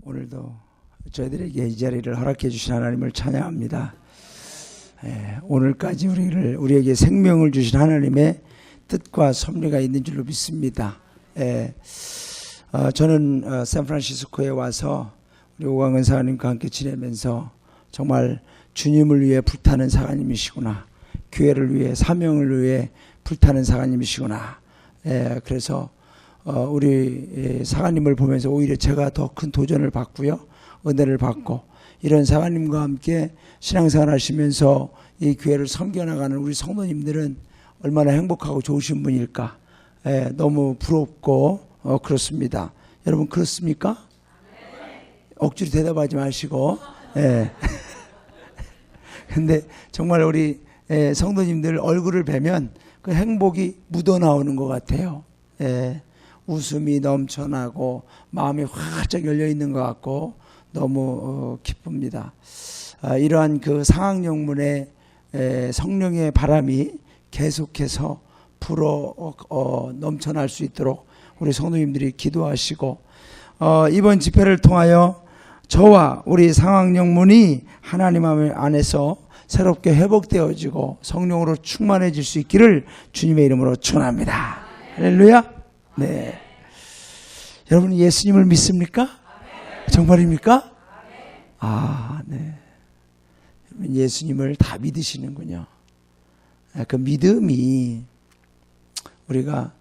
오늘도 저희들에게 이 자리를 허락해 주신 하나님을 찬양합니다. 오늘까지 우리에게 생명을 주신 하나님의 뜻과 섭리가 있는 줄로 믿습니다. 저는 샌프란시스코에 와서 우리 오광은 사관님과 함께 지내면서 정말 주님을 위해 불타는 사관님이시구나, 교회를 위해, 사명을 위해 불타는 사관님이시구나. 그래서 우리 사관님을 보면서 오히려 제가 더 큰 도전을 받고요, 은혜를 받고, 이런 사관님과 함께 신앙생활 하시면서 이 교회를 섬겨나가는 우리 성도님들은 얼마나 행복하고 좋으신 분일까. 너무 부럽고 그렇습니다. 여러분 그렇습니까? 억지로 대답하지 마시고. 근데 정말 우리 성도님들 얼굴을 뵈면 그 행복이 묻어나오는 것 같아요. 웃음이 넘쳐나고 마음이 활짝 열려있는 것 같고 너무 기쁩니다. 이러한 그 상학영문의 성령의 바람이 계속해서 불어 넘쳐날 수 있도록 우리 성도님들이 기도하시고, 이번 집회를 통하여 저와 우리 상학영문이 하나님 안에서 새롭게 회복되어지고 성령으로 충만해질 수 있기를 주님의 이름으로 축원합니다. 할렐루야. 네. 여러분 예수님을 믿습니까? 정말입니까? 네. 예수님을 다 믿으시는군요. 그 믿음이, 우리가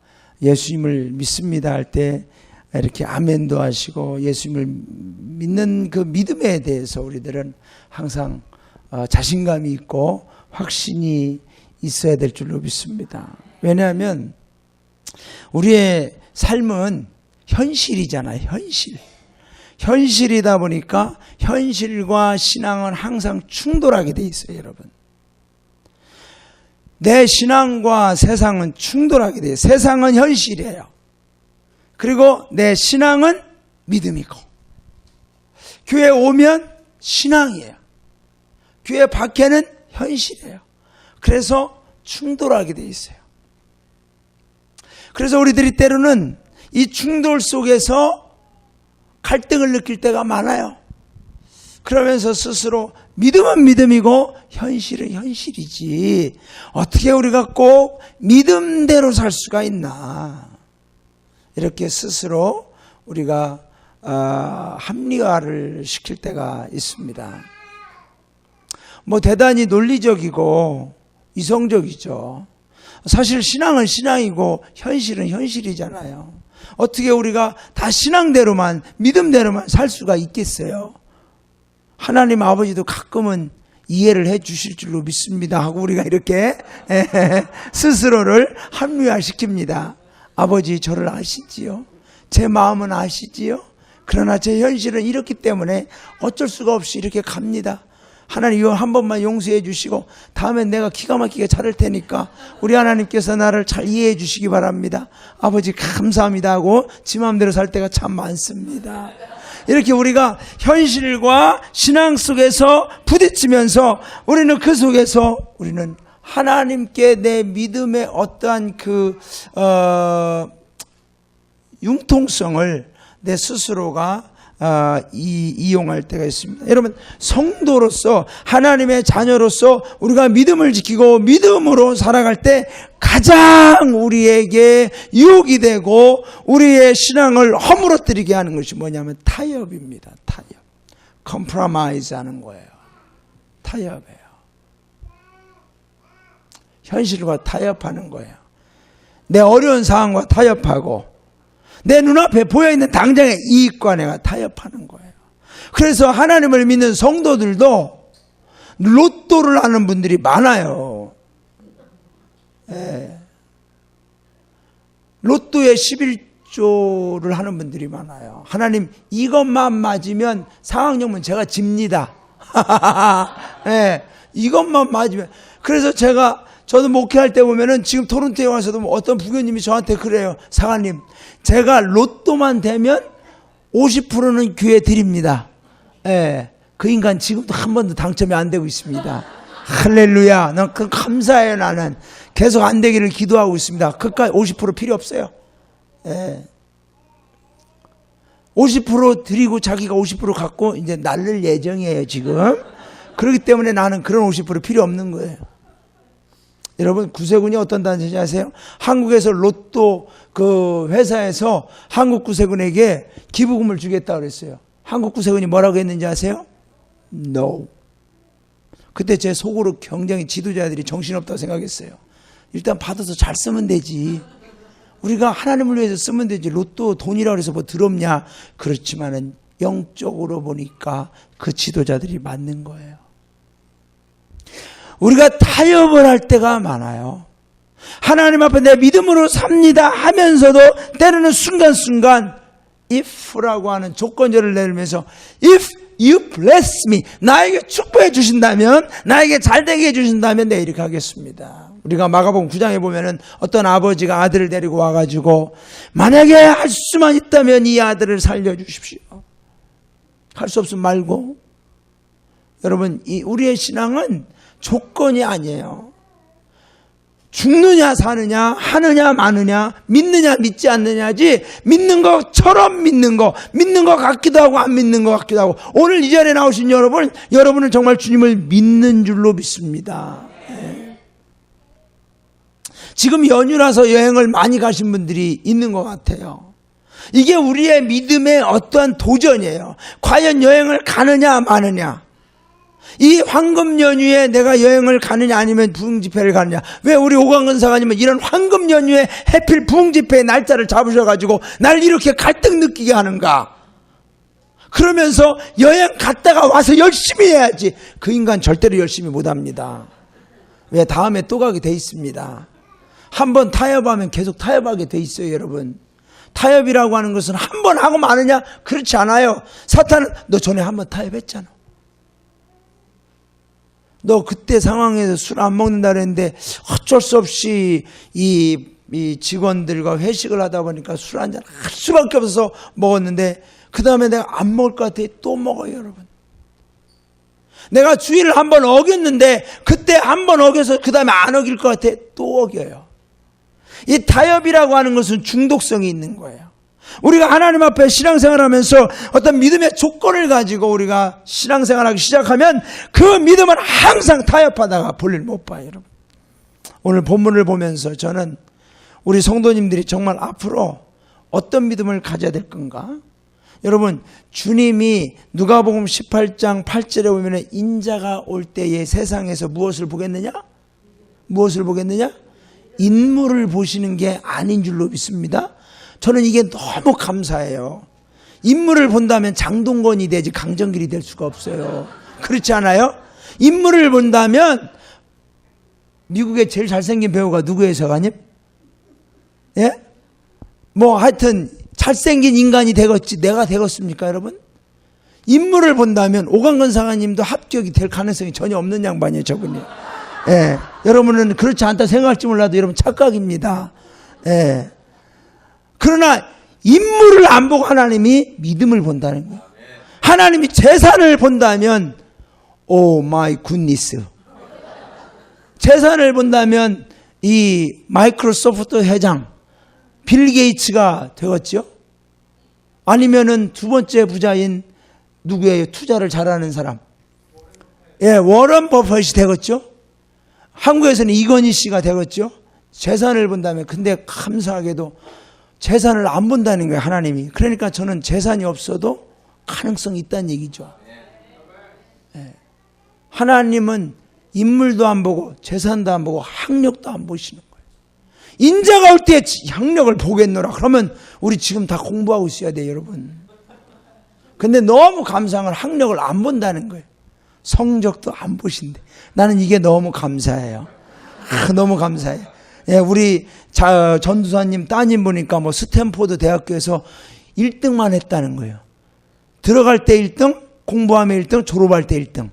예수님을 믿습니다 할 때 이렇게 아멘도 하시고 예수님을 믿는 그 믿음에 대해서 우리들은 항상 자신감이 있고 확신이 있어야 될 줄로 믿습니다. 왜냐하면 우리의 삶은 현실이잖아요. 현실이다 보니까 현실과 신앙은 항상 충돌하게 돼 있어요. 여러분, 내 신앙과 세상은 충돌하게 돼요. 세상은 현실이에요. 그리고 내 신앙은 믿음이고, 교회 오면 신앙이에요. 교회 밖에는 현실이에요. 그래서 충돌하게 돼 있어요. 그래서 우리들이 때로는 이 충돌 속에서 갈등을 느낄 때가 많아요. 그러면서 스스로 믿음은 믿음이고 현실은 현실이지, 어떻게 우리가 꼭 믿음대로 살 수가 있나, 이렇게 스스로 우리가 합리화를 시킬 때가 있습니다. 대단히 논리적이고 이성적이죠. 사실 신앙은 신앙이고 현실은 현실이잖아요. 어떻게 우리가 다 신앙대로만, 믿음대로만 살 수가 있겠어요? 하나님 아버지도 가끔은 이해를 해 주실 줄로 믿습니다 하고 우리가 이렇게 스스로를 합리화시킵니다. 아버지 저를 아시지요? 제 마음은 아시지요? 그러나 제 현실은 이렇기 때문에 어쩔 수가 없이 이렇게 갑니다. 하나님 이거 한 번만 용서해 주시고 다음엔 내가 기가 막히게 잘할 테니까 우리 하나님께서 나를 잘 이해해 주시기 바랍니다. 아버지 감사합니다 하고 지 마음대로 살 때가 참 많습니다. 이렇게 우리가 현실과 신앙 속에서 부딪히면서 우리는 그 속에서 우리는 하나님께 내 믿음의 어떠한 융통성을 내 스스로가 이용할 때가 있습니다. 여러분, 성도로서, 하나님의 자녀로서 우리가 믿음을 지키고 믿음으로 살아갈 때 가장 우리에게 유혹이 되고 우리의 신앙을 허물어뜨리게 하는 것이 뭐냐면 타협입니다. 타협. 컴프로마이즈 하는 거예요. 타협이에요. 현실과 타협하는 거예요. 내 어려운 상황과 타협하고 내 눈앞에 보여있는 당장의 이익과 내가 타협하는 거예요. 그래서 하나님을 믿는 성도들도 로또를 하는 분들이 많아요. 로또에 11조를 하는 분들이 많아요. 하나님 이것만 맞으면 상학영문 제가 집니다. 이것만 맞으면. 그래서 저도 목회할 때 보면은 지금 토론토에 와서도 어떤 부교님이 저한테 그래요. 사관님, 제가 로또만 되면 50%는 교회 드립니다. 그 인간 지금도 한 번도 당첨이 안 되고 있습니다. 할렐루야. 난 그 감사해요. 나는 계속 안 되기를 기도하고 있습니다. 그까지 50% 필요 없어요. 50% 드리고 자기가 50% 갖고 이제 날릴 예정이에요, 지금. 그렇기 때문에 나는 그런 50% 필요 없는 거예요. 여러분, 구세군이 어떤 단체인지 아세요? 한국에서 로또 그 회사에서 한국 구세군에게 기부금을 주겠다고 그랬어요. 한국 구세군이 뭐라고 했는지 아세요? No. 그때 제 속으로 굉장히 지도자들이 정신없다고 생각했어요. 일단 받아서 잘 쓰면 되지. 우리가 하나님을 위해서 쓰면 되지. 로또 돈이라고 해서 뭐 더럽냐? 그렇지만은 영적으로 보니까 그 지도자들이 맞는 거예요. 우리가 타협을 할 때가 많아요. 하나님 앞에 내 믿음으로 삽니다 하면서도 때로는 순간순간 if라고 하는 조건절을 내리면서 if you bless me, 나에게 축복해 주신다면, 나에게 잘되게 해 주신다면 내가 이렇게 하겠습니다. 우리가 마가복음 9장에 보면은 어떤 아버지가 아들을 데리고 와가지고 만약에 할 수만 있다면 이 아들을 살려주십시오. 할 수 없으면 말고. 여러분, 우리의 신앙은 조건이 아니에요. 죽느냐 사느냐, 하느냐 마느냐, 믿느냐 믿지 않느냐지, 믿는 것처럼 믿는 것 같기도 하고 안 믿는 것 같기도 하고. 오늘 이 자리에 나오신 여러분은 정말 주님을 믿는 줄로 믿습니다. 네. 지금 연휴라서 여행을 많이 가신 분들이 있는 것 같아요. 이게 우리의 믿음의 어떠한 도전이에요. 과연 여행을 가느냐 마느냐. 이 황금 연휴에 내가 여행을 가느냐 아니면 부흥 집회를 가느냐. 왜 우리 오광근 사관님은 이런 황금 연휴에 해필 부흥 집회의 날짜를 잡으셔가지고 날 이렇게 갈등 느끼게 하는가. 그러면서 여행 갔다가 와서 열심히 해야지. 그 인간 절대로 열심히 못합니다. 왜? 다음에 또 가게 돼 있습니다. 한번 타협하면 계속 타협하게 돼 있어요, 여러분. 타협이라고 하는 것은 한 번 하고 마느냐? 그렇지 않아요. 사탄은 너 전에 한번 타협했잖아. 너 그때 상황에서 술 안 먹는다 그랬는데 어쩔 수 없이 이 직원들과 회식을 하다 보니까 술 한잔 할 수밖에 없어서 먹었는데 그 다음에 내가 안 먹을 것 같아. 또 먹어요, 여러분. 내가 주의를 한 번 어겼는데 그때 한 번 어겨서 그 다음에 안 어길 것 같아. 또 어겨요. 이 타협이라고 하는 것은 중독성이 있는 거예요. 우리가 하나님 앞에 신앙생활하면서 어떤 믿음의 조건을 가지고 우리가 신앙생활하기 시작하면 그 믿음은 항상 타협하다가 볼일 못 봐요, 여러분. 오늘 본문을 보면서 저는 우리 성도님들이 정말 앞으로 어떤 믿음을 가져야 될 건가? 여러분, 주님이 누가복음 18장 8절에 보면 인자가 올 때에 세상에서 무엇을 보겠느냐? 무엇을 보겠느냐? 인물을 보시는 게 아닌 줄로 믿습니다. 저는 이게 너무 감사해요. 인물을 본다면 장동건이 되지 강정길이 될 수가 없어요. 그렇지 않아요? 인물을 본다면 미국의 제일 잘생긴 배우가 누구예요, 서가님? 예? 뭐 하여튼 잘생긴 인간이 되겠지 내가 되겠습니까, 여러분? 인물을 본다면 오광근 사관님도 합격이 될 가능성이 전혀 없는 양반이에요, 저분이. 예. 여러분은 그렇지 않다 생각할지 몰라도 여러분 착각입니다. 예. 그러나 인물을 안 보고 하나님이 믿음을 본다는 거예요. 하나님이 재산을 본다면 오 마이 굿니스. 재산을 본다면 이 마이크로소프트 회장 빌 게이츠가 되겠죠? 아니면은 두 번째 부자인 누구예요? 투자를 잘하는 사람. 예, 워런 버핏이 되겠죠? 한국에서는 이건희 씨가 되겠죠? 재산을 본다면. 근데 감사하게도 재산을 안 본다는 거예요, 하나님이. 그러니까 저는 재산이 없어도 가능성이 있다는 얘기죠. 예. 하나님은 인물도 안 보고 재산도 안 보고 학력도 안 보시는 거예요. 인자가 올 때 학력을 보겠노라. 그러면 우리 지금 다 공부하고 있어야 돼요, 여러분. 근데 너무 감사한 건 학력을 안 본다는 거예요. 성적도 안 보신대. 나는 이게 너무 감사해요. 너무 감사해요. 예, 우리 전두사님 따님 보니까 뭐 스탠포드 대학교에서 1등만 했다는 거예요. 들어갈 때 1등, 공부하면 1등, 졸업할 때 1등.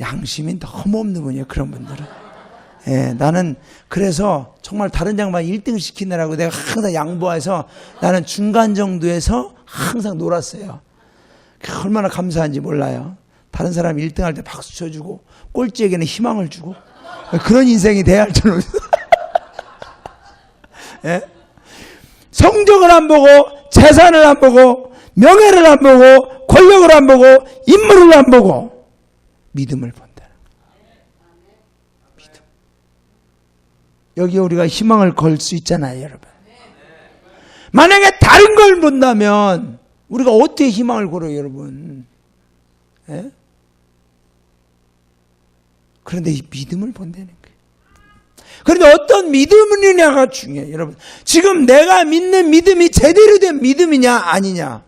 양심이 너무 없는 분이에요, 그런 분들은. 예, 나는 그래서 정말 다른 양반 1등 시키느라고 내가 항상 양보해서 나는 중간 정도에서 항상 놀았어요. 얼마나 감사한지 몰라요. 다른 사람 1등 할 때 박수 쳐주고 꼴찌에게는 희망을 주고 그런 인생이 돼야 할 줄은. 예? 성적을 안 보고 재산을 안 보고 명예를 안 보고 권력을 안 보고 인물을 안 보고 믿음을 본다는 거예요. 믿음. 여기에 우리가 희망을 걸 수 있잖아요, 여러분. 만약에 다른 걸 본다면 우리가 어떻게 희망을 걸어요, 여러분? 예? 그런데 이 믿음을 본다는 거예요. 그런데 어떤 믿음이냐가 중요해요, 여러분. 지금 내가 믿는 믿음이 제대로 된 믿음이냐 아니냐.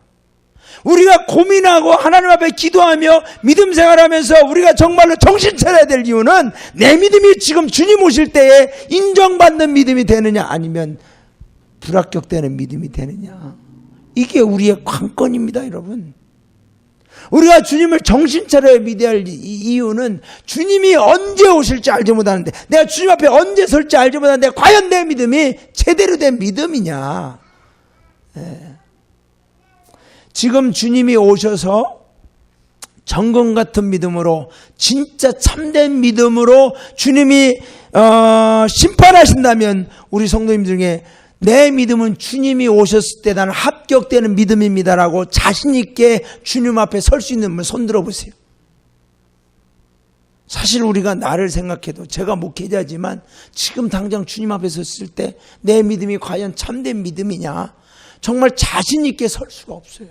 우리가 고민하고 하나님 앞에 기도하며 믿음 생활하면서 우리가 정말로 정신 차려야 될 이유는 내 믿음이 지금 주님 오실 때에 인정받는 믿음이 되느냐 아니면 불합격되는 믿음이 되느냐. 이게 우리의 관건입니다, 여러분. 우리가 주님을 정신 차려야 믿어야 할 이유는 주님이 언제 오실지 알지 못하는데, 내가 주님 앞에 언제 설지 알지 못하는데 과연 내 믿음이 제대로 된 믿음이냐. 예. 지금 주님이 오셔서 정금 같은 믿음으로, 진짜 참된 믿음으로 주님이 심판하신다면 우리 성도님 중에 내 믿음은 주님이 오셨을 때 나는 합격되는 믿음입니다라고 자신 있게 주님 앞에 설 수 있는 분 손 들어보세요. 사실 우리가 나를 생각해도 제가 목회자지만 지금 당장 주님 앞에 섰을 때 내 믿음이 과연 참된 믿음이냐, 정말 자신 있게 설 수가 없어요.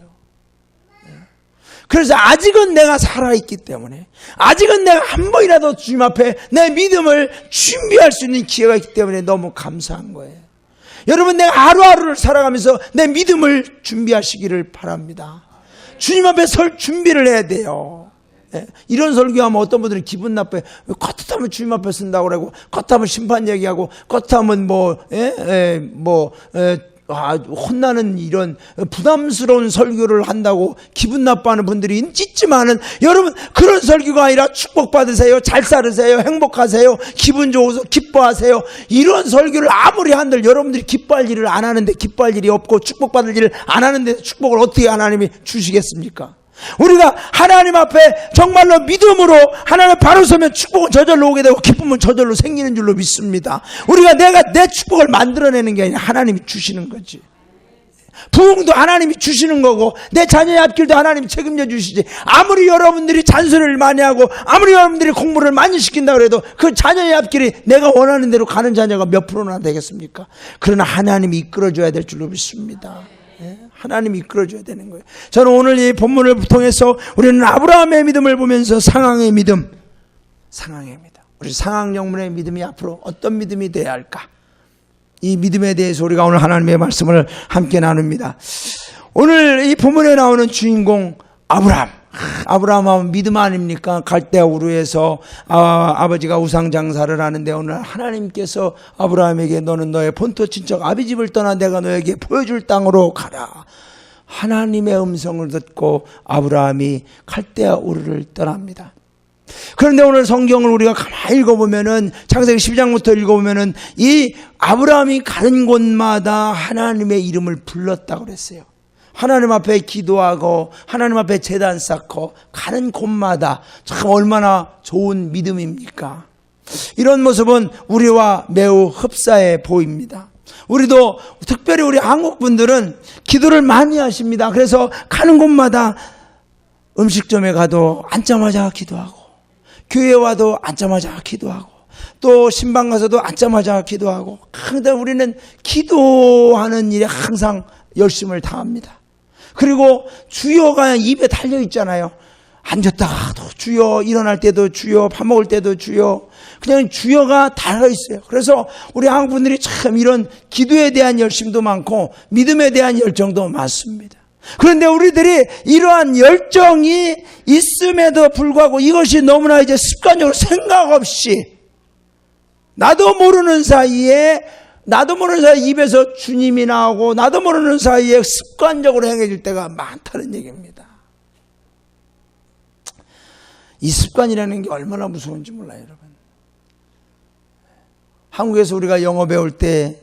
그래서 아직은 내가 살아있기 때문에, 아직은 내가 한 번이라도 주님 앞에 내 믿음을 준비할 수 있는 기회가 있기 때문에 너무 감사한 거예요. 여러분, 내가 하루하루를 살아가면서 내 믿음을 준비하시기를 바랍니다. 주님 앞에 설 준비를 해야 돼요. 예, 이런 설교하면 어떤 분들은 기분 나빠요. 겉하면 주님 앞에 쓴다고 그러고, 겉하면 심판 얘기하고, 겉하면 혼나는 이런 부담스러운 설교를 한다고 기분 나빠하는 분들이 있지만은, 여러분, 그런 설교가 아니라 축복받으세요, 잘 살으세요, 행복하세요, 기분 좋아서 기뻐하세요, 이런 설교를 아무리 한들 여러분들이 기뻐할 일을 안 하는데, 기뻐할 일이 없고 축복받을 일을 안 하는데 축복을 어떻게 하나님이 주시겠습니까? 우리가 하나님 앞에 정말로 믿음으로 하나님 바로 서면 축복은 저절로 오게 되고 기쁨은 저절로 생기는 줄로 믿습니다. 우리가 내 축복을 만들어내는 게 아니라 하나님이 주시는 거지. 부흥도 하나님이 주시는 거고, 내 자녀의 앞길도 하나님이 책임져 주시지. 아무리 여러분들이 잔소리를 많이 하고 아무리 여러분들이 공부를 많이 시킨다고 해도 그 자녀의 앞길이 내가 원하는 대로 가는 자녀가 몇 프로나 되겠습니까? 그러나 하나님이 이끌어줘야 될 줄로 믿습니다. 하나님이 이끌어줘야 되는 거예요. 저는 오늘 이 본문을 통해서 우리는 아브라함의 믿음을 보면서 상황의 믿음, 우리 상황 영문의 믿음이 앞으로 어떤 믿음이 되어야 할까? 이 믿음에 대해서 우리가 오늘 하나님의 말씀을 함께 나눕니다. 오늘 이 본문에 나오는 주인공 아브라함은 믿음 아닙니까? 갈대아 우르에서 아버지가 우상 장사를 하는데 오늘 하나님께서 아브라함에게 너는 너의 본토 친척 아비 집을 떠나 내가 너에게 보여줄 땅으로 가라. 하나님의 음성을 듣고 아브라함이 갈대아 우르를 떠납니다. 그런데 오늘 성경을 우리가 가만히 읽어보면은, 창세기 12장부터 읽어보면은 이 아브라함이 가는 곳마다 하나님의 이름을 불렀다고 그랬어요. 하나님 앞에 기도하고 하나님 앞에 제단 쌓고 가는 곳마다 참 얼마나 좋은 믿음입니까? 이런 모습은 우리와 매우 흡사해 보입니다. 우리도 특별히 우리 한국 분들은 기도를 많이 하십니다. 그래서 가는 곳마다 음식점에 가도 앉자마자 기도하고, 교회 와도 앉자마자 기도하고, 또 신방 가서도 앉자마자 기도하고, 그런데 우리는 기도하는 일에 항상 열심을 다합니다. 그리고 주여가 입에 달려 있잖아요. 앉았다가도 주여, 일어날 때도 주여, 밥 먹을 때도 주여, 그냥 주여가 달려 있어요. 그래서 우리 한국 분들이 참 이런 기도에 대한 열심도 많고 믿음에 대한 열정도 많습니다. 그런데 우리들이 이러한 열정이 있음에도 불구하고 이것이 너무나 이제 습관적으로 생각 없이 나도 모르는 사이에 입에서 주님이 나오고 나도 모르는 사이에 습관적으로 행해질 때가 많다는 얘기입니다. 이 습관이라는 게 얼마나 무서운지 몰라요, 여러분. 한국에서 우리가 영어 배울 때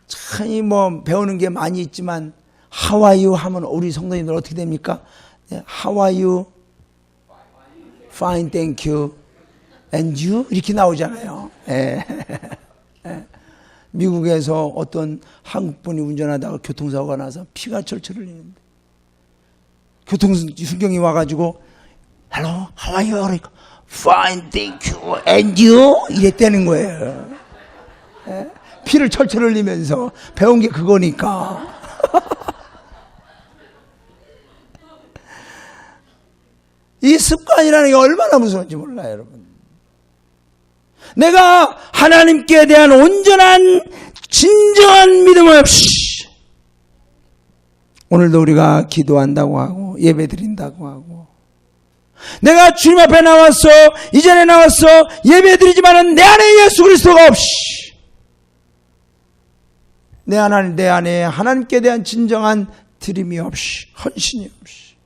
참 배우는 게 많이 있지만 How are you 하면 우리 성도님들 어떻게 됩니까? How are you? Fine, thank you. And you? 이렇게 나오잖아요. 미국에서 어떤 한국분이 운전하다가 교통사고가 나서 피가 철철 흘리는데 교통순경이 와가지고 Hello, how are you? 그러니까 Fine, thank you. And you? 이랬다는 거예요. 피를 철철 흘리면서 배운 게 그거니까. 이 습관이라는 게 얼마나 무서운지 몰라요, 여러분. 내가 하나님께 대한 온전한 진정한 믿음 없이 오늘도 우리가 기도한다고 하고 예배 드린다고 하고 내가 주님 앞에 나왔어, 이전에 나왔어 예배 드리지만은 내 안에 예수 그리스도가 없이 내 안에 하나님께 대한 진정한 드림이 없이 헌신이 없이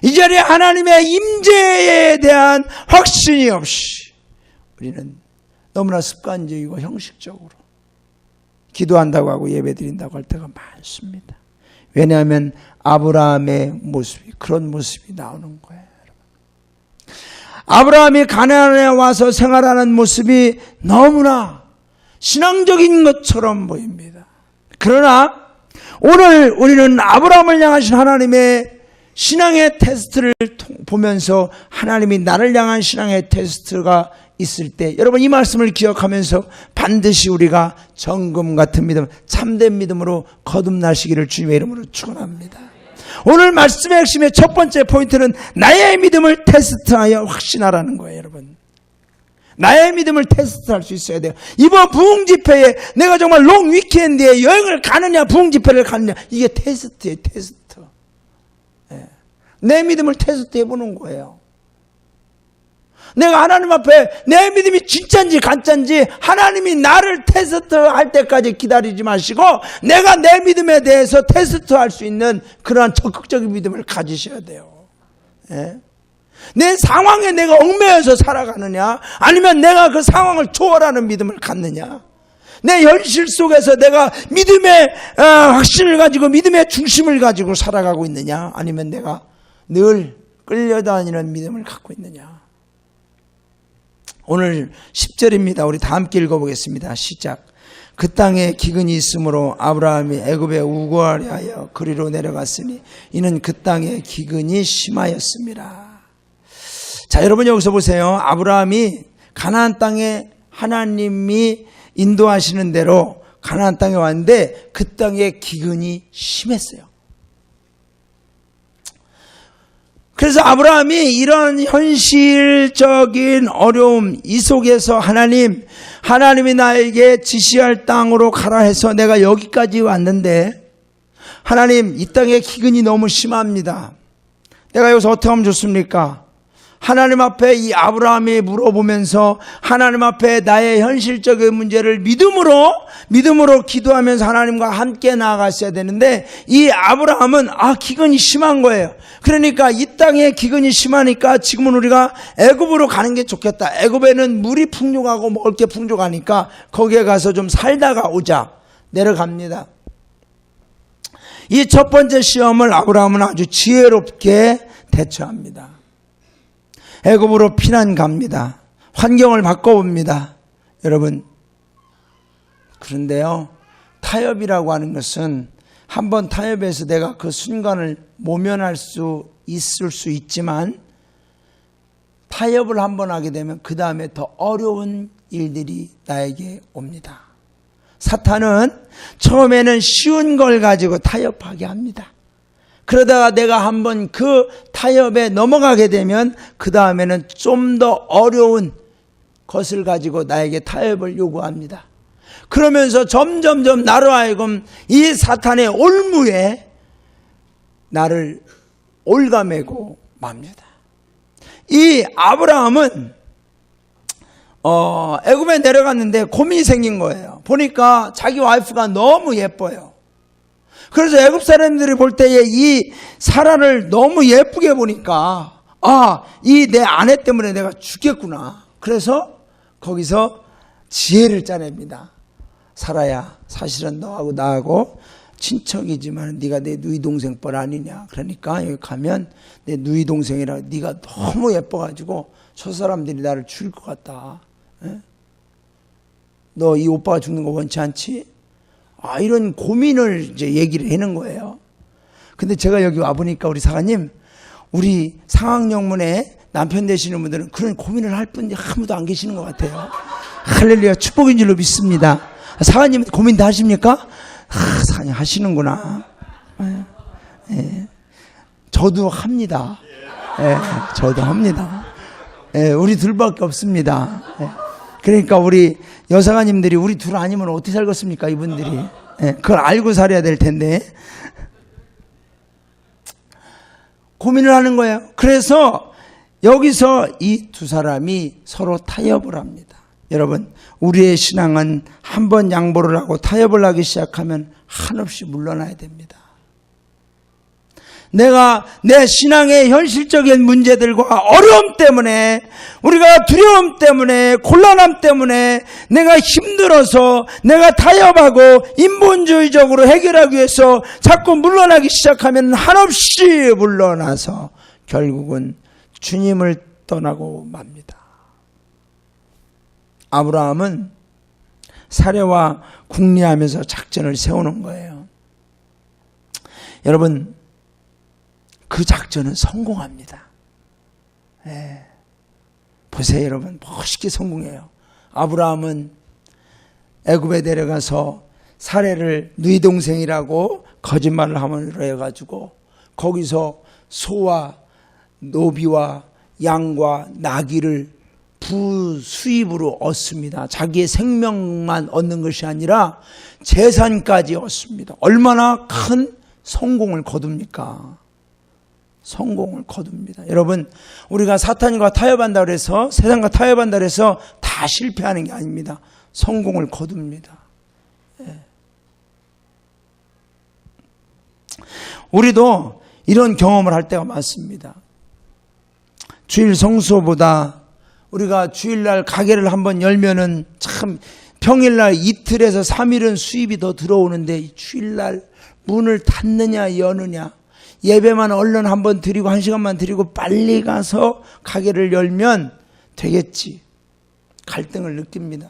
이 자리에 하나님의 임재에 대한 확신이 없이 우리는 너무나 습관적이고 형식적으로 기도한다고 하고 예배드린다고 할 때가 많습니다. 왜냐하면 아브라함의 모습이 그런 모습이 나오는 거예요. 아브라함이 가나안에 와서 생활하는 모습이 너무나 신앙적인 것처럼 보입니다. 그러나 오늘 우리는 아브라함을 향하신 하나님의 신앙의 테스트를 보면서 하나님이 나를 향한 신앙의 테스트가 있을 때 여러분 이 말씀을 기억하면서 반드시 우리가 정금 같은 믿음, 참된 믿음으로 거듭나시기를 주님의 이름으로 축원합니다. 오늘 말씀의 핵심의 첫 번째 포인트는 나의 믿음을 테스트하여 확신하라는 거예요, 여러분. 나의 믿음을 테스트할 수 있어야 돼요. 이번 부흥 집회에 내가 정말 롱 위켄드에 여행을 가느냐, 부흥 집회를 가느냐, 이게 테스트예요, 테스트. 내 믿음을 테스트해 보는 거예요. 내가 하나님 앞에 내 믿음이 진짜인지 가짜인지 하나님이 나를 테스트할 때까지 기다리지 마시고 내가 내 믿음에 대해서 테스트할 수 있는 그러한 적극적인 믿음을 가지셔야 돼요. 내 상황에 내가 얽매여서 살아가느냐 아니면 내가 그 상황을 초월하는 믿음을 갖느냐, 내 현실 속에서 내가 믿음의 확신을 가지고 믿음의 중심을 가지고 살아가고 있느냐 아니면 내가 늘 끌려다니는 믿음을 갖고 있느냐. 오늘 10절입니다. 우리 다 함께 읽어보겠습니다. 시작. 그 땅에 기근이 있으므로 아브라함이 애굽에 우거하려 하여 그리로 내려갔으니 이는 그 땅에 기근이 심하였습니다. 자, 여러분 여기서 보세요. 아브라함이 가나안 땅에 하나님이 인도하시는 대로 가나안 땅에 왔는데 그 땅에 기근이 심했어요. 그래서 아브라함이 이런 현실적인 어려움 이 속에서 하나님이 나에게 지시할 땅으로 가라 해서 내가 여기까지 왔는데 하나님 이 땅에 기근이 너무 심합니다. 내가 여기서 어떻게 하면 좋습니까? 하나님 앞에 이 아브라함이 물어보면서 하나님 앞에 나의 현실적인 문제를 믿음으로 기도하면서 하나님과 함께 나아갔어야 되는데 이 아브라함은 기근이 심한 거예요. 그러니까 이 땅에 기근이 심하니까 지금은 우리가 애굽으로 가는 게 좋겠다. 애굽에는 물이 풍족하고 먹을 게 풍족하니까 거기에 가서 좀 살다가 오자. 내려갑니다. 이 첫 번째 시험을 아브라함은 아주 지혜롭게 대처합니다. 애굽으로 피난 갑니다. 환경을 바꿔봅니다. 여러분, 그런데요, 타협이라고 하는 것은 한번 타협해서 내가 그 순간을 모면할 수 있을 수 있지만 타협을 한번 하게 되면 그 다음에 더 어려운 일들이 나에게 옵니다. 사탄은 처음에는 쉬운 걸 가지고 타협하게 합니다. 그러다가 내가 한번 그 타협에 넘어가게 되면 그 다음에는 좀 더 어려운 것을 가지고 나에게 타협을 요구합니다. 그러면서 점점점 나로 하여금 이 사탄의 올무에 나를 올가매고 맙니다. 이 아브라함은 애굽에 내려갔는데 고민이 생긴 거예요. 보니까 자기 와이프가 너무 예뻐요. 그래서 애굽 사람들이 볼 때에 이 사라를 너무 예쁘게 보니까 이 내 아내 때문에 내가 죽겠구나. 그래서 거기서 지혜를 짜냅니다. 사라야, 사실은 너하고 나하고 친척이지만 네가 내 누이 동생 뻘 아니냐. 그러니까 여기 가면 내 누이 동생이라 네가 너무 예뻐가지고 저 사람들이 나를 죽일 것 같다. 너 이 오빠가 죽는 거 원치 않지? 이런 고민을 이제 얘기를 하는 거예요. 근데 제가 여기 와보니까 우리 사관님, 우리 상학영문에 남편 되시는 분들은 그런 고민을 할 분이 아무도 안 계시는 것 같아요. 할렐루야, 축복인 줄로 믿습니다. 사관님 고민 다 하십니까? 사관님 하시는구나. 예. 저도 합니다. 예, 저도 합니다. 예, 우리 둘밖에 없습니다. 예. 그러니까 우리 여사관님들이 우리 둘 아니면 어떻게 살겠습니까, 이분들이. 예, 그걸 알고 살아야 될 텐데. 고민을 하는 거예요. 그래서 여기서 이 두 사람이 서로 타협을 합니다. 여러분, 우리의 신앙은 한번 양보를 하고 타협을 하기 시작하면 한없이 물러나야 됩니다. 내가 내 신앙의 현실적인 문제들과 어려움 때문에, 우리가 두려움 때문에, 곤란함 때문에 내가 힘들어서 내가 타협하고 인본주의적으로 해결하기 위해서 자꾸 물러나기 시작하면 한없이 물러나서 결국은 주님을 떠나고 맙니다. 아브라함은 사례와 궁리하면서 작전을 세우는 거예요. 여러분, 그 작전은 성공합니다. 예. 보세요, 여러분. 멋있게 성공해요. 아브라함은 애굽에 데려가서 사례를 누이 동생이라고 거짓말을 하면서 해가지고 거기서 소와 노비와 양과 나귀를 부수입으로 얻습니다. 자기의 생명만 얻는 것이 아니라 재산까지 얻습니다. 얼마나 큰 성공을 거둡니까? 성공을 거둡니다. 여러분, 우리가 사탄과 타협한다 그래서, 세상과 타협한다 그래서 다 실패하는 게 아닙니다. 성공을 거둡니다. 예. 우리도 이런 경험을 할 때가 많습니다. 주일 성수보다 우리가 주일날 가게를 한번 열면은 참 평일날 이틀에서 3일은 수입이 더 들어오는데 주일날 문을 닫느냐 여느냐, 예배만 얼른 한번 드리고 1시간만 드리고 빨리 가서 가게를 열면 되겠지, 갈등을 느낍니다.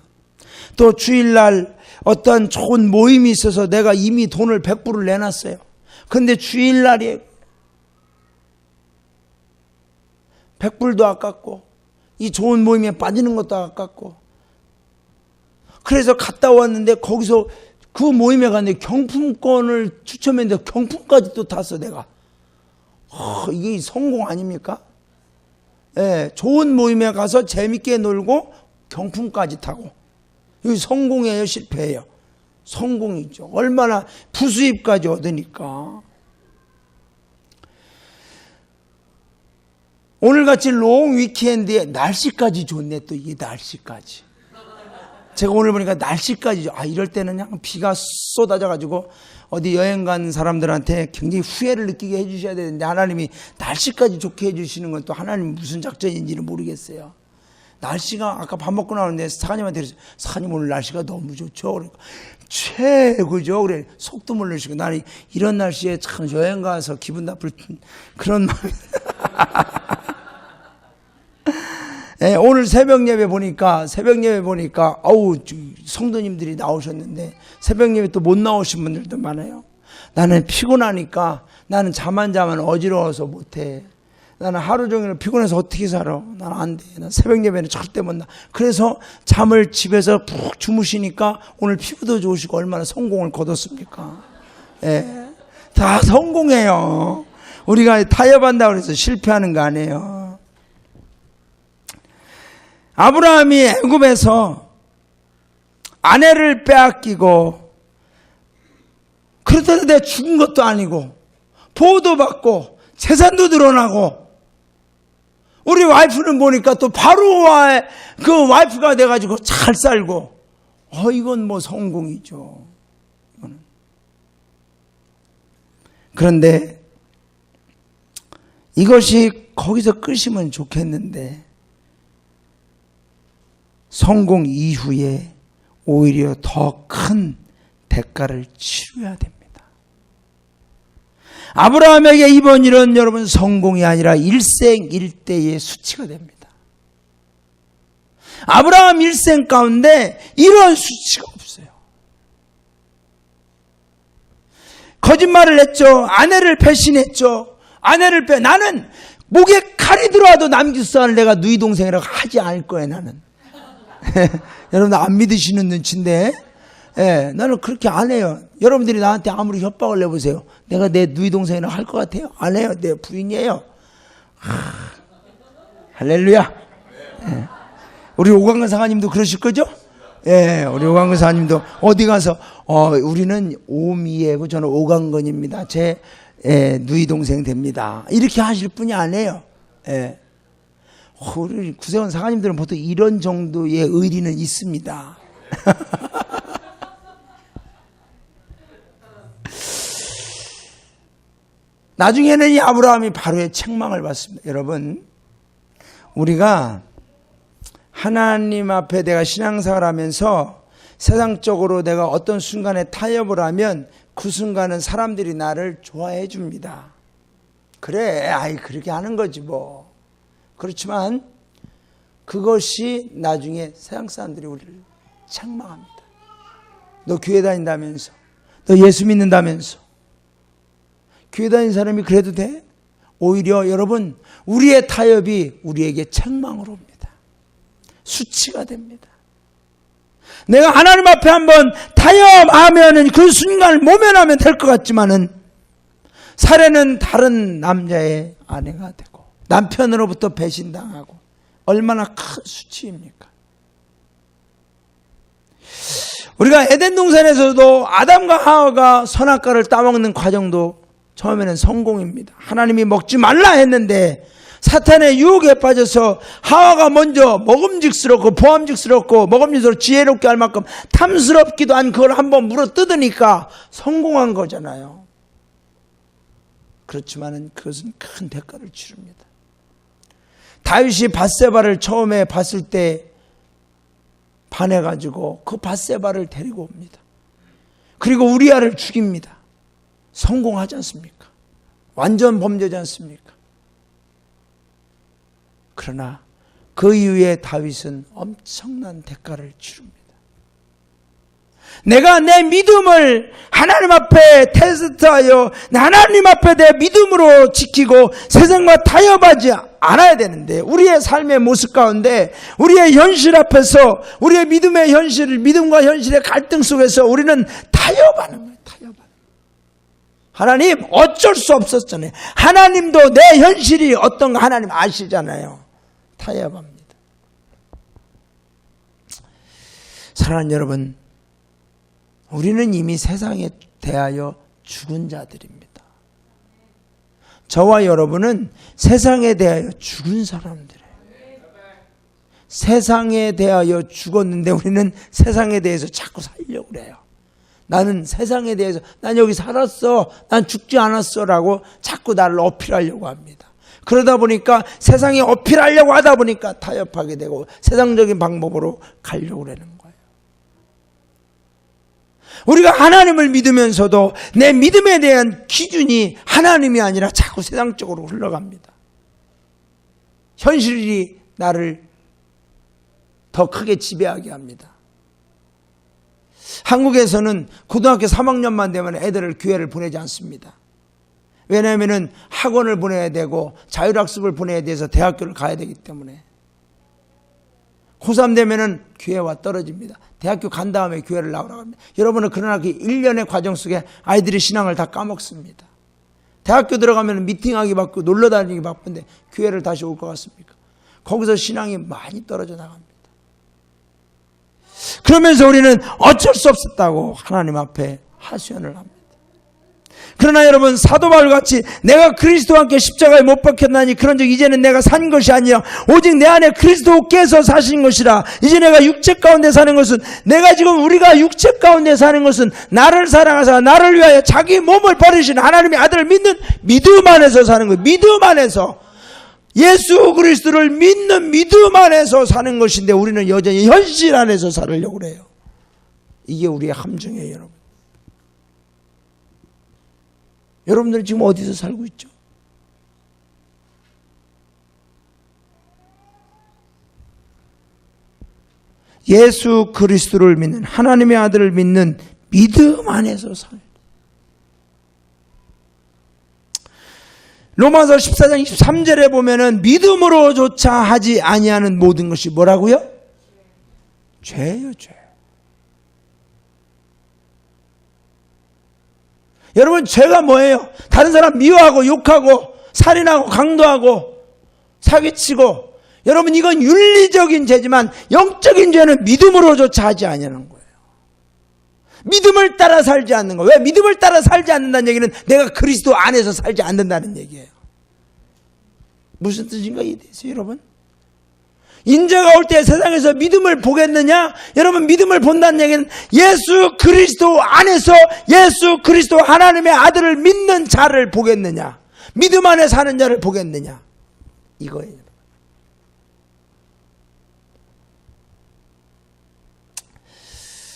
또 주일날 어떤 좋은 모임이 있어서 내가 이미 돈을 100불을 내놨어요. 근데 주일날이 100불도 아깝고 이 좋은 모임에 빠지는 것도 아깝고, 그래서 갔다 왔는데 거기서 그 모임에 갔는데 경품권을 추첨했는데 경품까지 또 탔어 내가. 이게 성공 아닙니까? 예, 좋은 모임에 가서 재밌게 놀고 경품까지 타고. 이게 성공이에요, 실패예요? 성공이죠. 얼마나 부수입까지 얻으니까. 오늘같이 롱 위켄드에 날씨까지 좋네. 또 이게 날씨까지. 제가 오늘 보니까 날씨까지, 이럴 때는 그냥 비가 쏟아져가지고 어디 여행 간 사람들한테 굉장히 후회를 느끼게 해주셔야 되는데, 하나님이 날씨까지 좋게 해주시는 건 또 하나님 무슨 작전인지는 모르겠어요. 날씨가, 아까 밥 먹고 나오는데 사장님한테 그랬어요. 사장님, 오늘 날씨가 너무 좋죠. 그러니까 최고죠. 그래, 속도 모르시고. 나는 이런 날씨에 참 여행 가서 기분 나쁠 그런 마음이. 네, 오늘 새벽 예배 보니까 성도님들이 나오셨는데 새벽 예배 또 못 나오신 분들도 많아요. 나는 피곤하니까, 나는 잠 안 자면 어지러워서 못해. 나는 하루 종일 피곤해서 어떻게 살아. 나는 안 돼. 난 새벽 예배는 절대 못 나. 그래서 잠을 집에서 푹 주무시니까 오늘 피부도 좋으시고 얼마나 성공을 거뒀습니까? 예, 다 성공해요. 우리가 타협한다고 해서 실패하는 거 아니에요. 아브라함이 애굽에서 아내를 빼앗기고, 그렇다고 내가 죽은 것도 아니고 보호도 받고 재산도 늘어나고, 우리 와이프는 보니까 또 바로와의 그 와이프가 돼가지고 잘 살고, 이건 뭐 성공이죠. 이거는. 그런데 이것이 거기서 끝이면 좋겠는데, 성공 이후에 오히려 더 큰 대가를 치러야 됩니다. 아브라함에게 이번 일은 여러분 성공이 아니라 일생일대의 수치가 됩니다. 아브라함 일생 가운데 이런 수치가 없어요. 거짓말을 했죠. 아내를 배신했죠. 나는 목에 칼이 들어와도 남기수사를 내가 누이 동생이라고 하지 않을 거예요, 나는. 여러분, 안 믿으시는 눈치인데, 예, 나는 그렇게 안 해요. 여러분들이 나한테 아무리 협박을 내보세요. 내가 내 누이 동생이라고 할 것 같아요? 안 해요. 내 부인이에요. 할렐루야. 예. 우리 오광근 사관님도 그러실 거죠? 예, 우리 오광근 사관님도 어디 가서, 우리는 오미예고 저는 오광근입니다. 제 누이 동생 됩니다. 이렇게 하실 분이 아니에요. 예. 우리 구세원 사관님들은 보통 이런 정도의 의리는 있습니다. 나중에는 이 아브라함이 바로의 책망을 받습니다. 여러분, 우리가 하나님 앞에 내가 신앙생활 하면서 세상적으로 내가 어떤 순간에 타협을 하면 그 순간은 사람들이 나를 좋아해 줍니다. 그래, 그렇게 하는 거지 뭐. 그렇지만 그것이 나중에 세상 사람들이 우리를 책망합니다. 너 교회 다닌다면서, 너 예수 믿는다면서, 교회 다니는 사람이 그래도 돼? 오히려 여러분, 우리의 타협이 우리에게 책망으로 옵니다. 수치가 됩니다. 내가 하나님 앞에 한번 타협하면은 그 순간을 모면하면 될 것 같지만은 사례는 다른 남자의 아내가 되고 남편으로부터 배신당하고 얼마나 큰 수치입니까? 우리가 에덴 동산에서도 아담과 하와가 선악과를 따먹는 과정도 처음에는 성공입니다. 하나님이 먹지 말라 했는데 사탄의 유혹에 빠져서 하와가 먼저 먹음직스럽고 보암직스럽고 먹음직스럽고 지혜롭게 할 만큼 탐스럽기도 한 그걸 한번 물어뜯으니까 성공한 거잖아요. 그렇지만은 그것은 큰 대가를 치릅니다. 다윗이 밧세바를 처음에 봤을 때 반해가지고 그 밧세바를 데리고 옵니다. 그리고 우리아를 죽입니다. 성공하지 않습니까? 완전 범죄지 않습니까? 그러나 그 이후에 다윗은 엄청난 대가를 치릅니다. 내가 내 믿음을 하나님 앞에 테스트하여 하나님 앞에 내 믿음으로 지키고 세상과 타협하지 않아야 되는데 우리의 삶의 모습 가운데 우리의 현실 앞에서 우리의 믿음의 현실, 믿음과 현실의 갈등 속에서 우리는 타협하는 거예요. 하나님 어쩔 수 없었잖아요. 하나님도 내 현실이 어떤가 하나님 아시잖아요. 타협합니다. 사랑하는 여러분, 우리는 이미 세상에 대하여 죽은 자들입니다. 저와 여러분은 세상에 대하여 죽은 사람들이에요. 세상에 대하여 죽었는데 우리는 세상에 대해서 자꾸 살려고 그래요. 나는 세상에 대해서 난 여기 살았어, 난 죽지 않았어 라고 자꾸 나를 어필하려고 합니다. 그러다 보니까 세상에 어필하려고 하다 보니까 타협하게 되고 세상적인 방법으로 가려고 하는 거예요. 우리가 하나님을 믿으면서도 내 믿음에 대한 기준이 하나님이 아니라 자꾸 세상적으로 흘러갑니다. 현실이 나를 더 크게 지배하게 합니다. 한국에서는 고등학교 3학년만 되면 애들을 교회를 보내지 않습니다. 왜냐하면 학원을 보내야 되고 자율학습을 보내야 돼서 대학교를 가야 되기 때문에. 고3 되면은 교회와 떨어집니다. 대학교 간 다음에 교회를 나오라고 합니다. 여러분은 그러나 그 1년의 과정 속에 아이들이 신앙을 다 까먹습니다. 대학교 들어가면 미팅하기 바쁘고 놀러 다니기 바쁜데 교회를 다시 올 것 같습니까? 거기서 신앙이 많이 떨어져 나갑니다. 그러면서 우리는 어쩔 수 없었다고 하나님 앞에 하소연을 합니다. 그러나 여러분, 사도 바울같이 내가 그리스도와 함께 십자가에 못 박혔나니 그런즉 이제는 내가 산 것이 아니라 오직 내 안에 그리스도께서 사신 것이라. 이제 내가 육체 가운데 사는 것은 우리가 육체 가운데 사는 것은 나를 사랑하사 나를 위하여 자기 몸을 버리신 하나님의 아들을 믿는 믿음 안에서 사는 거예요. 믿음 안에서 예수 그리스도를 믿는 믿음 안에서 사는 것인데 우리는 여전히 현실 안에서 살으려고 그래요. 이게 우리의 함정이에요, 여러분. 여러분들 지금 어디서 살고 있죠? 예수 그리스도를 믿는 하나님의 아들을 믿는 믿음 안에서 살. 로마서 14장 23절에 보면은 믿음으로조차 하지 아니하는 모든 것이 뭐라고요? 죄예요, 죄. 여러분, 죄가 뭐예요? 다른 사람 미워하고 욕하고 살인하고 강도하고 사기치고, 여러분, 이건 윤리적인 죄지만 영적인 죄는 믿음으로조차 하지 아니하는 거예요. 믿음을 따라 살지 않는 거. 왜 믿음을 따라 살지 않는다는 얘기는 내가 그리스도 안에서 살지 않는다는 얘기예요. 무슨 뜻인가 이해되세요, 여러분? 인자가 올 때 세상에서 믿음을 보겠느냐? 여러분, 믿음을 본다는 얘기는 예수 그리스도 안에서 예수 그리스도 하나님의 아들을 믿는 자를 보겠느냐? 믿음 안에 사는 자를 보겠느냐? 이거예요.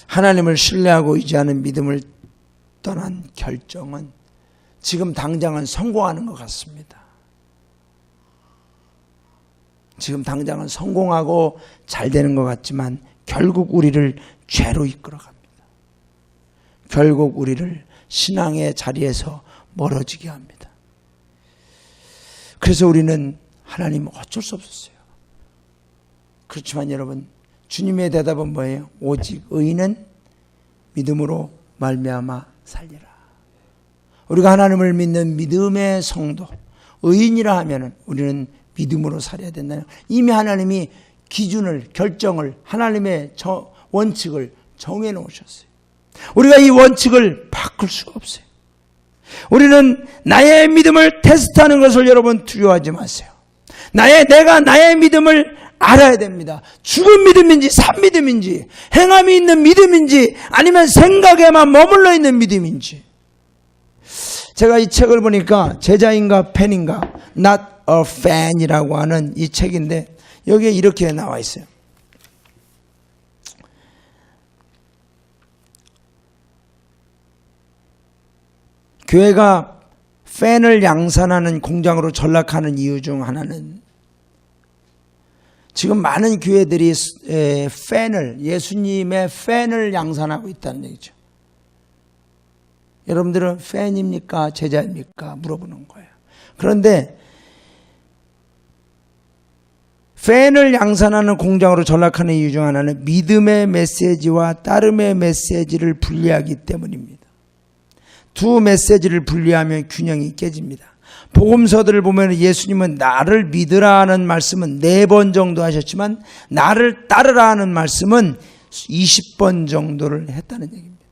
하나님을 신뢰하고 의지하는 믿음을 떠난 결정은 지금 당장은 성공하는 것 같습니다. 지금 당장은 성공하고 잘 되는 것 같지만 결국 우리를 죄로 이끌어갑니다. 결국 우리를 신앙의 자리에서 멀어지게 합니다. 그래서 우리는 하나님 어쩔 수 없었어요. 그렇지만 여러분, 주님의 대답은 뭐예요? 오직 의인은 믿음으로 말미암아 살리라. 우리가 하나님을 믿는 믿음의 성도, 의인이라 하면은 우리는 믿음으로 살아야 된다는, 이미 하나님이 기준을, 결정을, 하나님의 원칙을 정해 놓으셨어요. 우리가 이 원칙을 바꿀 수가 없어요. 우리는 나의 믿음을 테스트하는 것을 여러분 두려워하지 마세요. 내가 나의 믿음을 알아야 됩니다. 죽은 믿음인지 산 믿음인지, 행함이 있는 믿음인지, 아니면 생각에만 머물러 있는 믿음인지. 제가 이 책을 보니까 제자인가 팬인가, Not a Fan이라고 하는 이 책인데, 여기에 이렇게 나와 있어요. 교회가 팬을 양산하는 공장으로 전락하는 이유 중 하나는, 지금 많은 교회들이 예수님의 팬을 양산하고 있다는 얘기죠. 여러분들은 팬입니까? 제자입니까? 물어보는 거예요. 그런데 팬을 양산하는 공장으로 전락하는 이유 중 하나는 믿음의 메시지와 따름의 메시지를 분리하기 때문입니다. 두 메시지를 분리하면 균형이 깨집니다. 복음서들을 보면 예수님은 나를 믿으라는 말씀은 4번 정도 하셨지만 나를 따르라 하는 말씀은 20번 정도를 했다는 얘기입니다.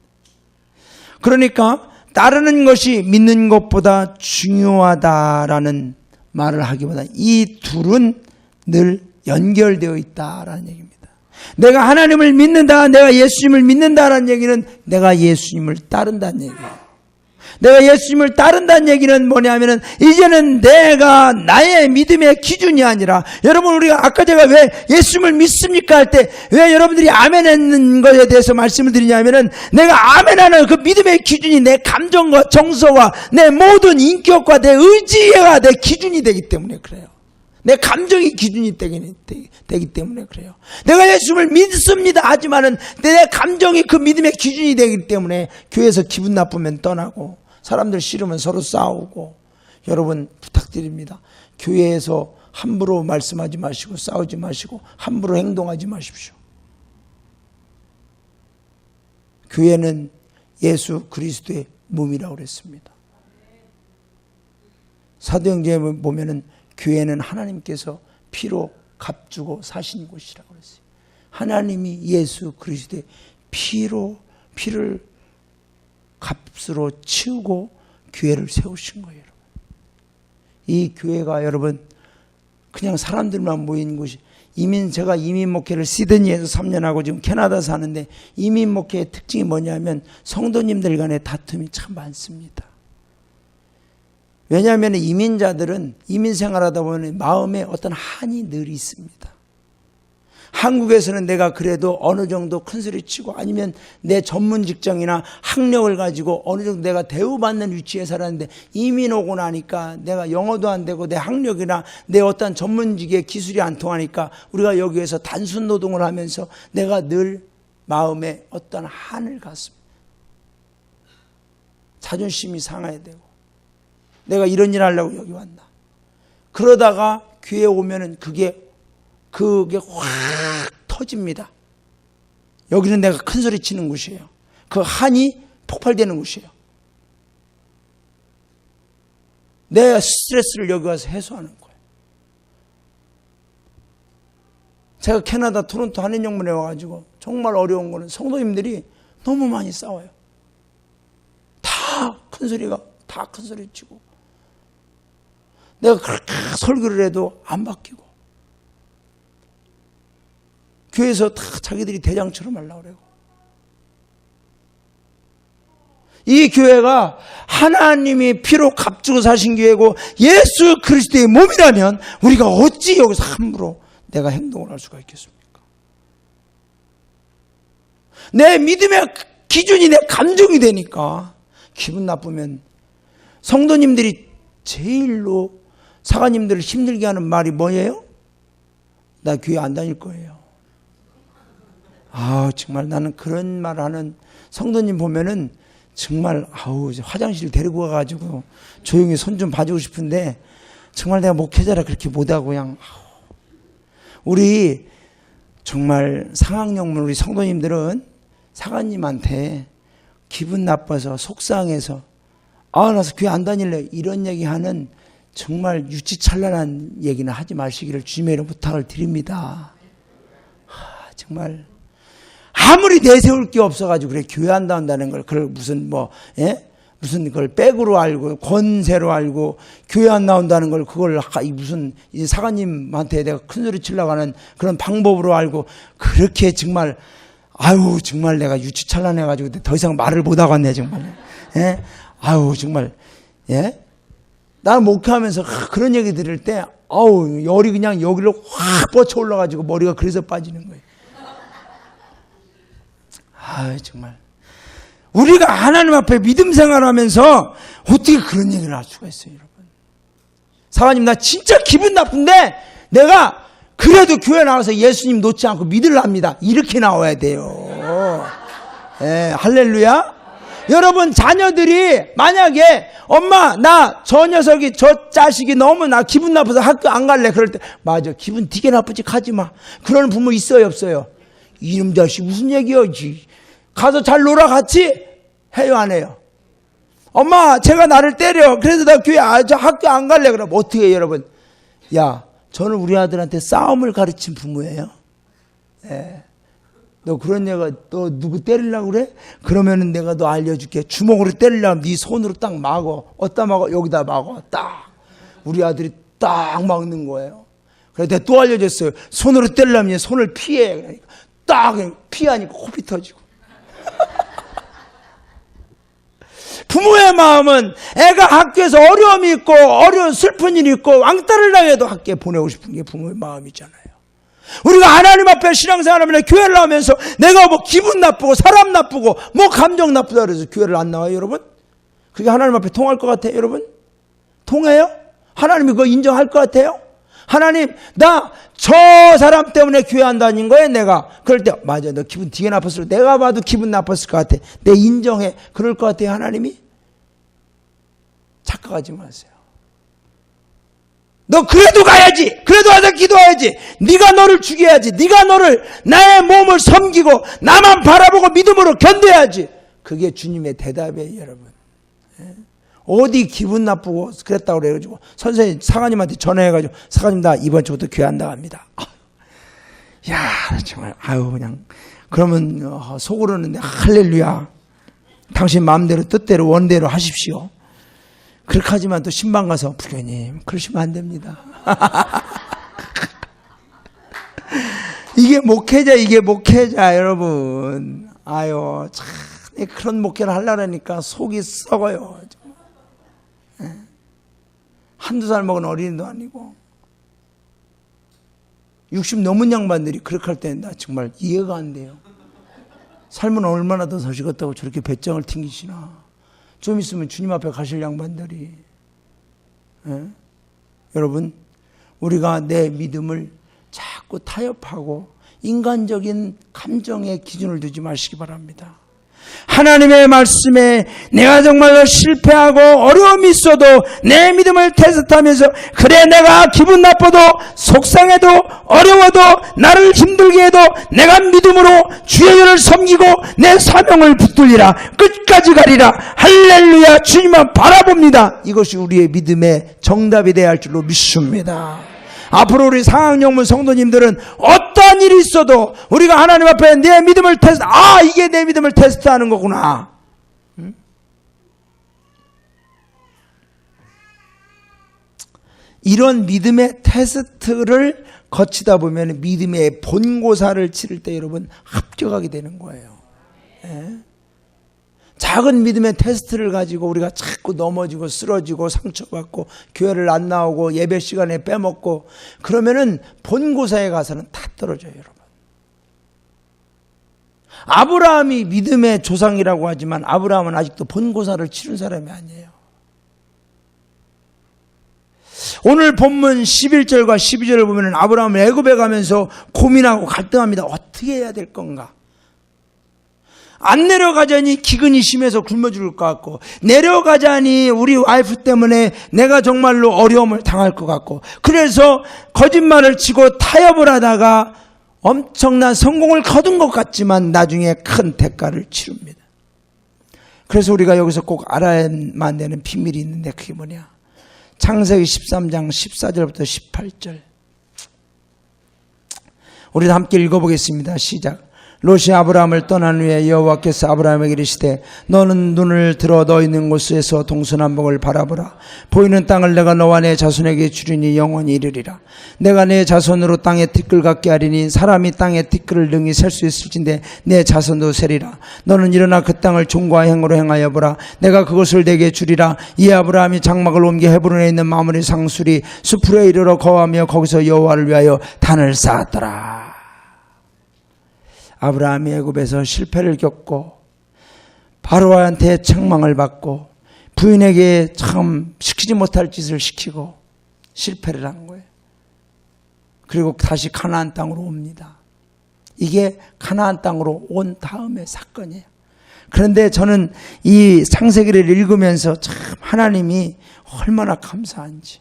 그러니까 따르는 것이 믿는 것보다 중요하다라는 말을 하기보다 이 둘은 늘 연결되어 있다라는 얘기입니다. 내가 하나님을 믿는다, 내가 예수님을 믿는다라는 얘기는 내가 예수님을 따른다는 얘기예요. 내가 예수님을 따른다는 얘기는 뭐냐면은 이제는 내가 나의 믿음의 기준이 아니라, 여러분, 우리가 아까 제가 왜 예수님을 믿습니까 할 때 왜 여러분들이 아멘 했는 것에 대해서 말씀을 드리냐면은, 내가 아멘하는 그 믿음의 기준이 내 감정과 정서와 내 모든 인격과 내 의지가 내 기준이 되기 때문에 그래요. 내 감정이 기준이 되기 때문에 그래요. 내가 예수님을 믿습니다 하지만은 내 감정이 그 믿음의 기준이 되기 때문에 교회에서 기분 나쁘면 떠나고, 사람들 싫으면 서로 싸우고. 여러분, 부탁드립니다. 교회에서 함부로 말씀하지 마시고 싸우지 마시고 함부로 행동하지 마십시오. 교회는 예수 그리스도의 몸이라고 그랬습니다. 사도행전에 보면은 교회는 하나님께서 피로 값주고 사신 곳이라고 그랬어요. 하나님이 예수 그리스도의 피를 값으로 치우고 교회를 세우신 거예요. 여러분. 이 교회가 여러분 그냥 사람들만 모인 곳이, 제가 이민 목회를 시드니에서 3년 하고 지금 캐나다 사는데, 이민 목회의 특징이 뭐냐면 성도님들 간의 다툼이 참 많습니다. 왜냐하면 이민자들은 이민 생활하다 보면 마음에 어떤 한이 늘 있습니다. 한국에서는 내가 그래도 어느 정도 큰소리 치고, 아니면 내 전문 직장이나 학력을 가지고 어느 정도 내가 대우받는 위치에 살았는데, 이민 오고 나니까 내가 영어도 안 되고 내 학력이나 내 어떤 전문직의 기술이 안 통하니까 우리가 여기에서 단순 노동을 하면서 내가 늘 마음에 어떤 한을 갖습니다. 자존심이 상해야 되고, 내가 이런 일 하려고 여기 왔나. 그러다가 교회에 오면은 그게 확 터집니다. 여기는 내가 큰 소리 치는 곳이에요. 그 한이 폭발되는 곳이에요. 내 스트레스를 여기 와서 해소하는 거예요. 제가 캐나다 토론토 한인영문에 와가지고 정말 어려운 거는 성도님들이 너무 많이 싸워요. 다 큰 소리 치고 내가 그렇게 설교를 해도 안 바뀌고 교회에서 다 자기들이 대장처럼 하려고 그래요. 이 교회가 하나님이 피로 값주고 사신 교회고 예수 그리스도의 몸이라면 우리가 어찌 여기서 함부로 내가 행동을 할 수가 있겠습니까? 내 믿음의 기준이 내 감정이 되니까 기분 나쁘면 성도님들이 제일로 사관님들을 힘들게 하는 말이 뭐예요? 나 교회 안 다닐 거예요. 정말 나는 그런 말 하는 성도님 보면은 정말 화장실 데리고 가가지고 조용히 손 좀 봐주고 싶은데 정말 내가 목회자라 그렇게 못하고 그냥 우리 정말 상학영문 우리 성도님들은 사관님한테 기분 나빠서 속상해서 나서 교회 안 다닐래 이런 얘기하는 정말 유치찬란한 얘기는 하지 마시기를 주님의 이름으로 부탁을 드립니다. 정말 아무리 내세울 게 없어가지고 그래 교회 안 나온다는 걸 그걸 무슨 무슨 그걸 백으로 알고 권세로 알고 교회 안 나온다는 걸 그걸 무슨 사관님한테 내가 큰 소리 치려고 하는 그런 방법으로 알고 그렇게 정말 정말 내가 유치찬란해가지고 더 이상 말을 못 하겠네 정말. 정말 나는 목회하면서 그런 얘기 들을 때 열이 그냥 여기로 확 뻗쳐 올라가지고 머리가 그래서 빠지는 거예요. 정말 우리가 하나님 앞에 믿음 생활하면서 어떻게 그런 얘기를 할 수가 있어요, 여러분? 사관님 나 진짜 기분 나쁜데 내가 그래도 교회 나와서 예수님 놓지 않고 믿으랍니다. 이렇게 나와야 돼요. 할렐루야. 여러분 자녀들이 만약에 엄마 나 저 녀석이 저 자식이 너무 나 기분 나빠서 학교 안 갈래 그럴 때 맞아 기분 되게 나쁘지 가지마. 그런 부모 있어요 없어요? 이놈 자식 무슨 얘기야지. 가서 잘 놀아 같이 해요 안 해요? 엄마 제가 나를 때려 그래서 나 교회 저 학교 안 갈래 그러면 어떻게 해요 여러분? 저는 우리 아들한테 싸움을 가르친 부모예요. 너 그런 얘가 너 누구 때리려고 그래? 그러면은 내가 너 알려줄게. 주먹으로 때리려면 네 손으로 딱 막어. 어디다 막어? 여기다 막어. 딱 우리 아들이 딱 막는 거예요. 그래서 내가 또 알려줬어요. 손으로 때리려면 손을 피해. 그러니까 딱 피하니까 코피 터지고. 부모의 마음은 애가 학교에서 어려움이 있고 어려운 슬픈 일이 있고 왕따를 당해도 학교에 보내고 싶은 게 부모의 마음이잖아요. 우리가 하나님 앞에 신앙생활하면 교회를 나오면서 내가 뭐 기분 나쁘고 사람 나쁘고 뭐 감정 나쁘다 그래서 교회를 안 나와요 여러분? 그게 하나님 앞에 통할 것 같아요 여러분? 통해요? 하나님이 그거 인정할 것 같아요? 하나님 나 저 사람 때문에 교회 안 다닌 거야 내가. 그럴 때 맞아 너 기분 되게 나빴을 때 내가 봐도 기분 나빴을 것 같아. 내 인정해. 그럴 것 같아요 하나님이? 착각하지 마세요. 너 그래도 가야지. 그래도 와서 기도해야지. 네가 너를 죽여야지. 네가 너를 나의 몸을 섬기고 나만 바라보고 믿음으로 견뎌야지. 그게 주님의 대답이에요 여러분. 어디 기분 나쁘고 그랬다고 그래가지고 선생님 사관님한테 전화해가지고 사관님 나 이번 주부터 교회 안 나갑니다. 정말 그냥 그러면 속으로는 할렐루야 당신 마음대로 뜻대로 원대로 하십시오. 그렇게 하지만 또 신방 가서 부교님 그러시면 안 됩니다. 이게 목회자 여러분. 참 그런 목회를 하려니까 속이 썩어요. 한두 살 먹은 어린이도 아니고 60 넘은 양반들이 그렇게 할 때는 나 정말 이해가 안 돼요. 삶은 얼마나 더 서식었다고 저렇게 배짱을 튕기시나. 좀 있으면 주님 앞에 가실 양반들이. 여러분 우리가 내 믿음을 자꾸 타협하고 인간적인 감정에 기준을 두지 마시기 바랍니다. 하나님의 말씀에 내가 정말로 실패하고 어려움이 있어도 내 믿음을 테스트하면서 그래 내가 기분 나빠도 속상해도 어려워도 나를 힘들게 해도 내가 믿음으로 주의 일을 섬기고 내 사명을 붙들리라 끝까지 가리라 할렐루야 주님만 바라봅니다. 이것이 우리의 믿음의 정답이 되어야 할 줄로 믿습니다. 앞으로 우리 상황영문 성도님들은 어떠한 일이 있어도 우리가 하나님 앞에 내 믿음을 테스트, 이게 내 믿음을 테스트하는 거구나. 이런 믿음의 테스트를 거치다 보면 믿음의 본고사를 치를 때 여러분 합격하게 되는 거예요. 예? 작은 믿음의 테스트를 가지고 우리가 자꾸 넘어지고 쓰러지고 상처받고 교회를 안 나오고 예배 시간에 빼먹고 그러면은 본고사에 가서는 다 떨어져요, 여러분. 아브라함이 믿음의 조상이라고 하지만 아브라함은 아직도 본고사를 치른 사람이 아니에요. 오늘 본문 11절과 12절을 보면 아브라함은 애굽에 가면서 고민하고 갈등합니다. 어떻게 해야 될 건가? 안 내려가자니 기근이 심해서 굶어 죽을 것 같고, 내려가자니 우리 와이프 때문에 내가 정말로 어려움을 당할 것 같고, 그래서 거짓말을 치고 타협을 하다가 엄청난 성공을 거둔 것 같지만 나중에 큰 대가를 치릅니다. 그래서 우리가 여기서 꼭 알아야만 되는 비밀이 있는데 그게 뭐냐? 창세기 13장 14절부터 18절 우리도 함께 읽어보겠습니다. 시작. 롯이 아브라함을 떠난 후에 여호와께서 아브라함에게 이르시되 너는 눈을 들어 너 있는 곳에서 동서남북을 바라보라. 보이는 땅을 내가 너와 내 자손에게 주리니 영원히 이르리라. 내가 내 자손으로 땅에 티끌 같게 하리니 사람이 땅에 티끌을 능히 셀 수 있을진데 내 자손도 세리라. 너는 일어나 그 땅을 종과 행으로 행하여 보라. 내가 그것을 내게 주리라. 이에 아브라함이 장막을 옮겨 헤브론에 있는 마므리 상수리 수풀에 이르러 거하며 거기서 여호와를 위하여 단을 쌓았더라. 아브라함이 애굽에서 실패를 겪고 바로한테 책망을 받고 부인에게 참 시키지 못할 짓을 시키고 실패를 한 거예요. 그리고 다시 가나안 땅으로 옵니다. 이게 가나안 땅으로 온 다음의 사건이에요. 그런데 저는 이 창세기를 읽으면서 참 하나님이 얼마나 감사한지,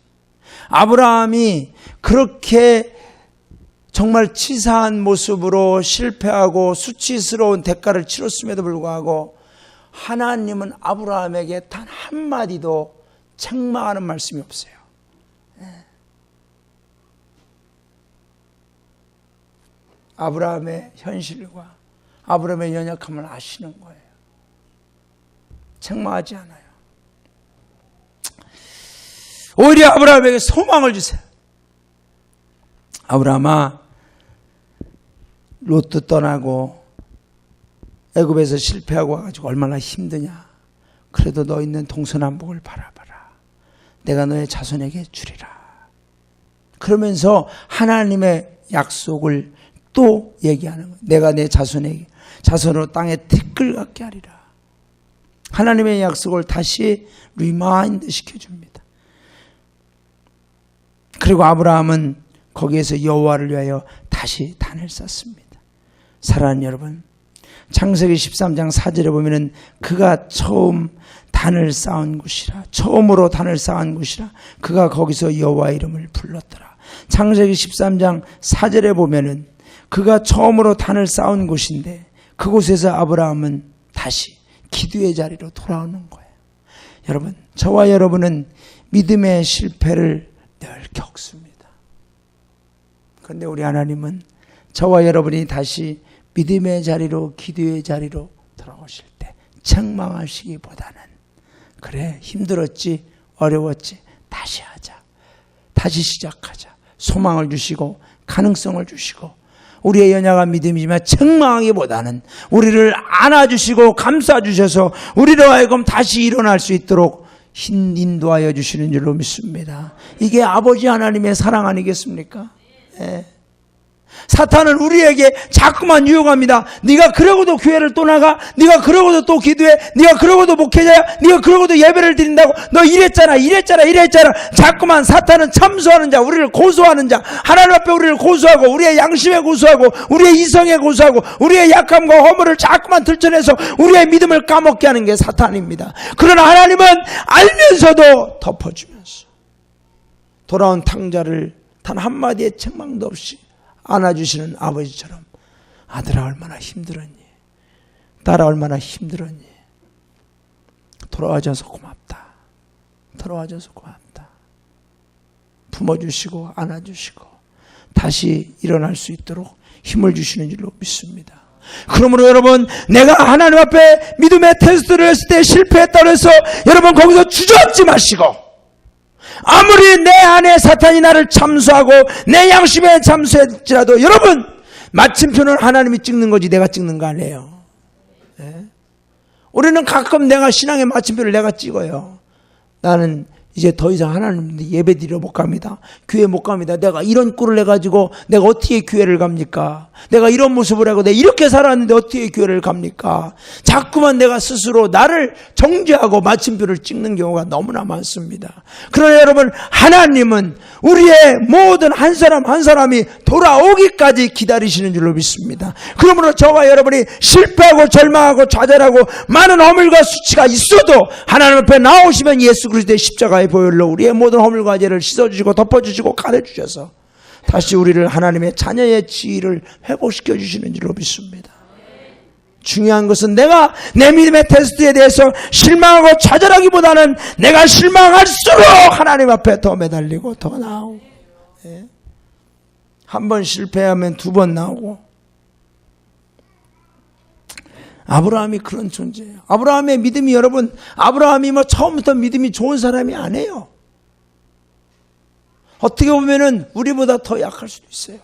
아브라함이 그렇게 정말 치사한 모습으로 실패하고 수치스러운 대가를 치렀음에도 불구하고 하나님은 아브라함에게 단 한마디도 책망하는 말씀이 없어요. 아브라함의 현실과 아브라함의 연약함을 아시는 거예요. 책망하지 않아요. 오히려 아브라함에게 소망을 주세요. 아브라함아, 롯도 떠나고 애굽에서 실패하고 와가지고 얼마나 힘드냐. 그래도 너 있는 동서남북을 바라봐라. 내가 너의 자손에게 주리라. 그러면서 하나님의 약속을 또 얘기하는 거예요. 내가 내 자손으로 땅에 티끌 같게 하리라. 하나님의 약속을 다시 리마인드 시켜줍니다. 그리고 아브라함은 거기에서 여호와를 위하여 다시 단을 쌓습니다. 사랑하는 여러분, 창세기 13장 4절에 보면은 그가 처음 단을 쌓은 곳이라, 처음으로 단을 쌓은 곳이라 그가 거기서 여호와 이름을 불렀더라. 창세기 13장 4절에 보면은 그가 처음으로 단을 쌓은 곳인데 그곳에서 아브라함은 다시 기도의 자리로 돌아오는 거예요. 여러분, 저와 여러분은 믿음의 실패를 늘 겪습니다. 그런데 우리 하나님은 저와 여러분이 다시 믿음의 자리로, 기도의 자리로 돌아오실 때 책망하시기보다는 그래, 힘들었지, 어려웠지, 다시 하자, 다시 시작하자, 소망을 주시고 가능성을 주시고 우리의 연약한 믿음이지만 책망하기보다는 우리를 안아주시고 감싸주셔서 우리로 하여금 다시 일어날 수 있도록 인도하여 주시는 줄로 믿습니다. 이게 아버지 하나님의 사랑 아니겠습니까? 예. 사탄은 우리에게 자꾸만 유혹합니다. 네가 그러고도 교회를 또 나가, 네가 그러고도 또 기도해, 네가 그러고도 목회자야, 네가 그러고도 예배를 드린다고, 너 이랬잖아. 자꾸만 사탄은 참소하는 자, 우리를 고소하는 자, 하나님 앞에 우리를 고소하고, 우리의 양심에 고소하고, 우리의 이성에 고소하고, 우리의 약함과 허물을 자꾸만 들춰내서 우리의 믿음을 까먹게 하는 게 사탄입니다. 그러나 하나님은 알면서도 덮어주면서 돌아온 탕자를 단 한마디의 책망도 없이 안아주시는 아버지처럼, 아들아 얼마나 힘들었니, 딸아 얼마나 힘들었니, 돌아와줘서 고맙다, 돌아와줘서 고맙다, 품어주시고 안아주시고 다시 일어날 수 있도록 힘을 주시는 줄로 믿습니다. 그러므로 여러분, 내가 하나님 앞에 믿음의 테스트를 했을 때 실패했다고 해서 여러분 거기서 주저앉지 마시고, 아무리 내 안에 사탄이 나를 참수하고 내 양심에 참수할지라도 여러분, 마침표는 하나님이 찍는 거지 내가 찍는 거 아니에요. 네? 우리는 가끔 내가 신앙의 마침표를 내가 찍어요. 나는 이제 더 이상 하나님 예배 드리러 못 갑니다. 교회 못 갑니다. 내가 이런 꼴을 해가지고 내가 어떻게 교회를 갑니까? 내가 이런 모습을 하고 내가 이렇게 살았는데 어떻게 교회를 갑니까? 자꾸만 내가 스스로 나를 정죄하고 마침표를 찍는 경우가 너무나 많습니다. 그러나 여러분, 하나님은 우리의 모든 한 사람 한 사람이 돌아오기까지 기다리시는 줄로 믿습니다. 그러므로 저와 여러분이 실패하고 절망하고 좌절하고 많은 허물과 수치가 있어도 하나님 앞에 나오시면 예수 그리스도의 십자가의 보혈로 우리의 모든 허물과 죄를 씻어주시고 덮어주시고 가려주셔서 다시 우리를 하나님의 자녀의 지위를 회복시켜 주시는 줄로 믿습니다. 중요한 것은 내가 내 믿음의 테스트에 대해서 실망하고 좌절하기보다는 내가 실망할수록 하나님 앞에 더 매달리고 더 나오고, 한 번 실패하면 두 번 나오고. 아브라함이 그런 존재예요. 아브라함의 믿음이, 여러분, 아브라함이 처음부터 믿음이 좋은 사람이 아니에요. 어떻게 보면은 우리보다 더 약할 수도 있어요.